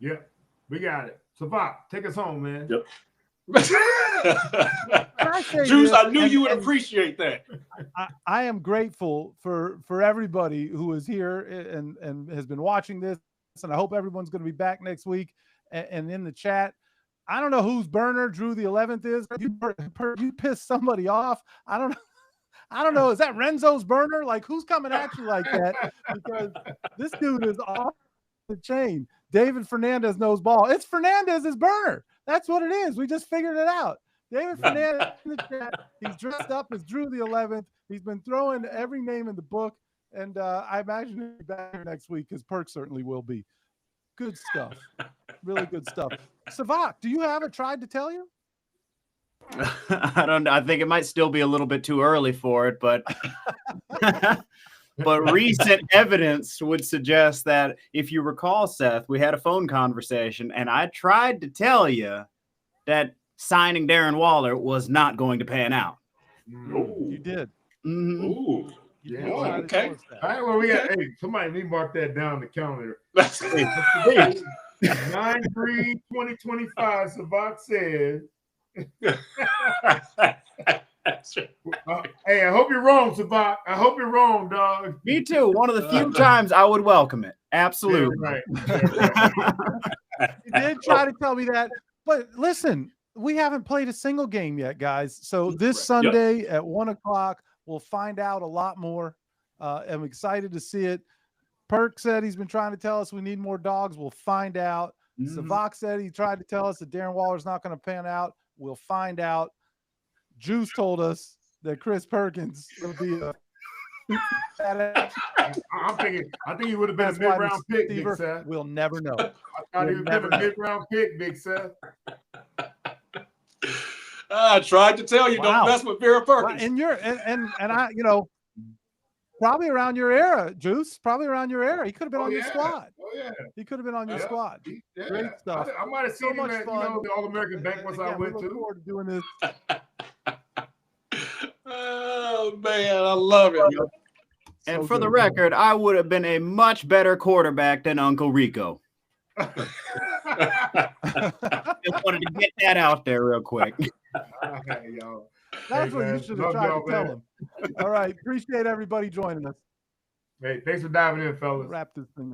Yeah, we got it. So, Bob, take us home, man. Yep. Juice, I knew you would appreciate that. I am grateful for everybody who is here and has been watching this, and I hope everyone's going to be back next week. And in the chat, I don't know whose burner Drew the 11th is. You pissed somebody off. I don't know. Is that Renzo's burner? Like, who's coming at you like that? Because this dude is off the chain. David Fernandez knows ball. It's Fernandez's burner. That's what it is. We just figured it out. David Fernandez in the chat. He's dressed up as Drew the 11th. He's been throwing every name in the book. And I imagine he'll be back here next week because Perk certainly will be. Good stuff. Really good stuff. Savak, do you have a tried to tell you? I don't know. I think it might still be a little bit too early for it, but but recent evidence would suggest that if you recall, Seth, we had a phone conversation and I tried to tell you that signing Darren Waller was not going to pan out. Ooh. You did. Mm-hmm. Ooh. Yeah. Okay. All right, well, we got. Hey, somebody need to mark that down on the calendar. 9/3/2025, Savant says. Hey, I hope you're wrong, Savant. I hope you're wrong, dog. Me too. One of the few times I would welcome it. Absolutely. Yeah, right. He did try to tell me that, but listen, we haven't played a single game yet, guys. So this Sunday at 1:00, we'll find out a lot more. I'm excited to see it. Perk said he's been trying to tell us we need more dogs. We'll find out. Savak said he tried to tell us that Darren Waller's not going to pan out. We'll find out. Juice told us that Chris Perkins will be a I think he would have been a mid-round pick, Big Seth. We'll never know. I thought he would have been a mid-round pick, Big Seth. I tried to tell you, don't mess with Vera Perkins. And you're and I, probably around your era, Juice. Probably around your era. He could have been on your squad. Oh yeah. He could have been on your squad. Yeah. Great stuff. I might have seen him at the All-American banquets I went to. Look forward to doing this. Oh man, I love it. And so for the record, I would have been a much better quarterback than Uncle Rico. Just wanted to get that out there real quick. Hey, y'all. That's what you should have tried to tell him. All right. Appreciate everybody joining us. Hey, thanks for diving in, fellas. Wrap this thing up.